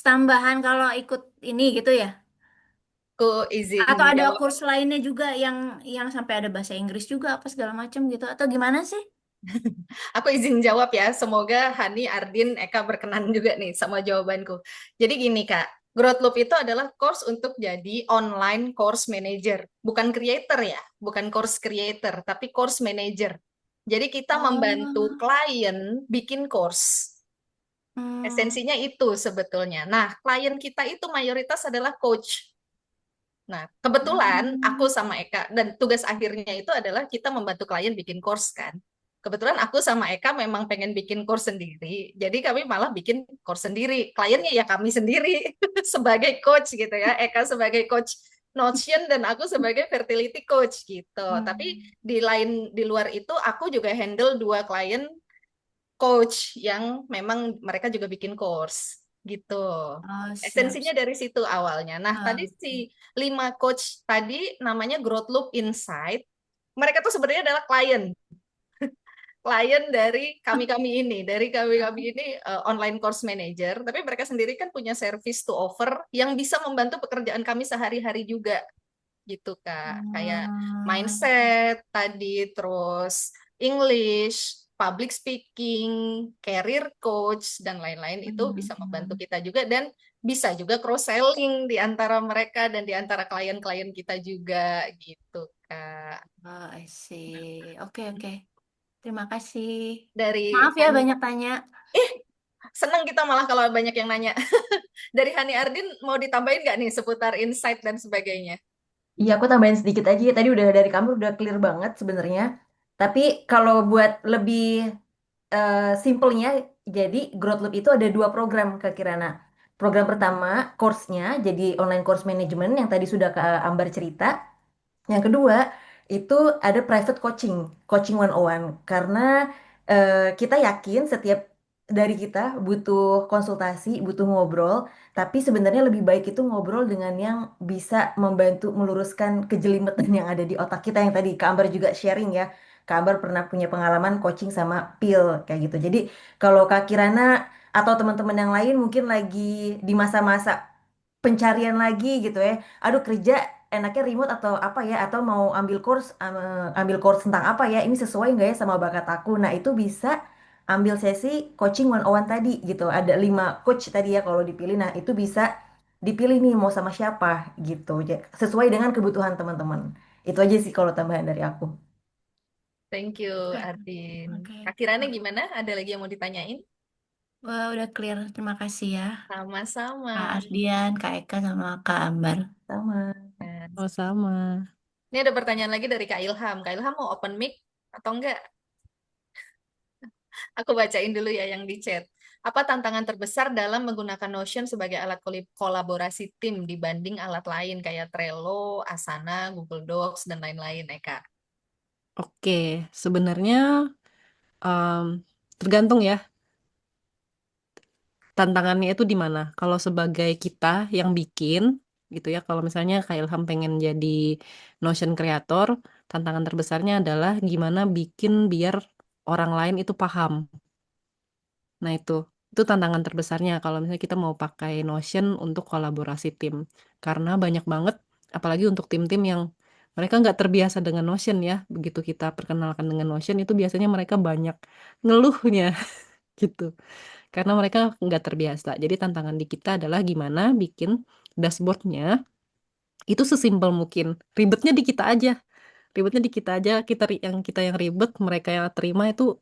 tambahan kalau ikut ini gitu ya. Aku izin Atau ada jawab. kurs lainnya juga yang sampai ada bahasa Inggris juga apa segala macam gitu. Atau gimana sih? Aku izin jawab ya. Semoga Hani, Ardin, Eka berkenan juga nih sama jawabanku. Jadi gini Kak, Growth Loop itu adalah course untuk jadi online course manager. Bukan creator ya, bukan course creator, tapi course manager. Jadi kita membantu Oh, klien bikin course. hmm, Esensinya itu sebetulnya. Nah, klien kita itu mayoritas adalah coach. Nah, kebetulan aku hmm, sama Eka, dan tugas akhirnya itu adalah kita membantu klien bikin course kan. Kebetulan aku sama Eka memang pengen bikin course sendiri, jadi kami malah bikin course sendiri. Kliennya ya kami sendiri sebagai coach gitu ya. Eka sebagai coach Notion dan aku sebagai fertility coach gitu. Tapi hmm. di luar itu aku juga handle dua klien coach yang memang mereka juga bikin course gitu. Oh, siap. Esensinya dari situ awalnya. Nah, tadi Ah, si 5 coach tadi namanya Growth Loop Insight. Mereka tuh sebenarnya adalah klien dari kami-kami ini, online course manager, tapi mereka sendiri kan punya service to offer yang bisa membantu pekerjaan kami sehari-hari juga gitu Kak. Kayak hmm, mindset tadi, terus English, public speaking, career coach dan lain-lain itu bisa membantu hmm. kita juga dan bisa juga cross selling di antara mereka dan di antara klien-klien kita juga gitu Kak. Oh, I see. Oke, oke. Terima kasih. Dari Maaf ya Hani, banyak tanya. senang kita malah kalau banyak yang nanya. Dari Hani Ardin mau ditambahin nggak nih seputar insight dan sebagainya? Iya, aku tambahin sedikit aja. Tadi udah dari kamu udah clear banget sebenarnya. Tapi kalau buat lebih simpelnya, jadi Growth Loop itu ada dua program Kak Kirana. Program pertama, course-nya, jadi online course management yang tadi sudah Kak Ambar cerita. Yang kedua, itu ada private coaching, coaching 101. Karena kita yakin setiap dari kita butuh konsultasi, butuh ngobrol, tapi sebenarnya lebih baik itu ngobrol dengan yang bisa membantu meluruskan kejelimetan yang ada di otak kita yang tadi Kak Ambar juga sharing ya. Kak Ambar pernah punya pengalaman coaching sama pil kayak gitu. Jadi kalau Kak Kirana atau teman-teman yang lain mungkin lagi di masa-masa pencarian lagi gitu ya. Aduh kerja enaknya remote atau apa ya atau mau ambil course tentang apa ya ini sesuai nggak ya sama bakat aku. Nah itu bisa ambil sesi coaching 101 tadi gitu. Ada 5 coach tadi ya kalau dipilih. Nah itu bisa dipilih nih mau sama siapa gitu. Sesuai dengan kebutuhan teman-teman. Itu aja sih kalau tambahan dari aku. Thank you, Oke, Ardin. oke. Kak Kirana gimana? Ada lagi yang mau ditanyain? Wah, udah clear. Terima kasih ya. Kak Sama-sama. Ardian, Kak Eka, sama Kak Ambar. Sama. Nah, Oh, sama. ini ada pertanyaan lagi dari Kak Ilham. Kak Ilham mau open mic atau enggak? Aku bacain dulu ya yang di chat. Apa tantangan terbesar dalam menggunakan Notion sebagai alat kolaborasi tim dibanding alat lain kayak Trello, Asana, Google Docs, dan lain-lain, Eka? Oke, sebenarnya em, tergantung ya tantangannya itu di mana. Kalau sebagai kita yang bikin gitu ya, kalau misalnya Kak Ilham pengen jadi Notion kreator, tantangan terbesarnya adalah gimana bikin biar orang lain itu paham. Nah, itu tantangan terbesarnya kalau misalnya kita mau pakai Notion untuk kolaborasi tim. Karena banyak banget, apalagi untuk tim-tim yang mereka nggak terbiasa dengan Notion ya. Begitu kita perkenalkan dengan Notion, itu biasanya mereka banyak ngeluhnya gitu. Karena mereka nggak terbiasa. Jadi tantangan di kita adalah gimana bikin dashboardnya itu sesimpel mungkin. Ribetnya di kita aja. Ribetnya di kita aja. Kita yang ribet, mereka yang terima itu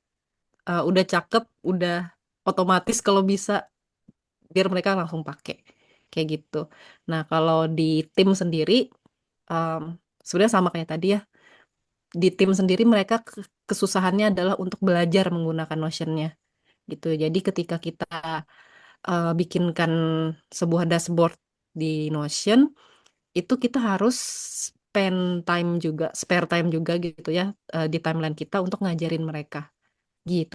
udah cakep, udah otomatis kalau bisa biar mereka langsung pakai kayak gitu. Nah, kalau di tim sendiri em, sebenarnya sama kayak tadi ya. Di tim sendiri mereka kesusahannya adalah untuk belajar menggunakan Notion-nya gitu. Jadi ketika kita bikinkan sebuah dashboard di Notion, itu kita harus spare time juga gitu ya di timeline kita untuk ngajarin mereka gitu.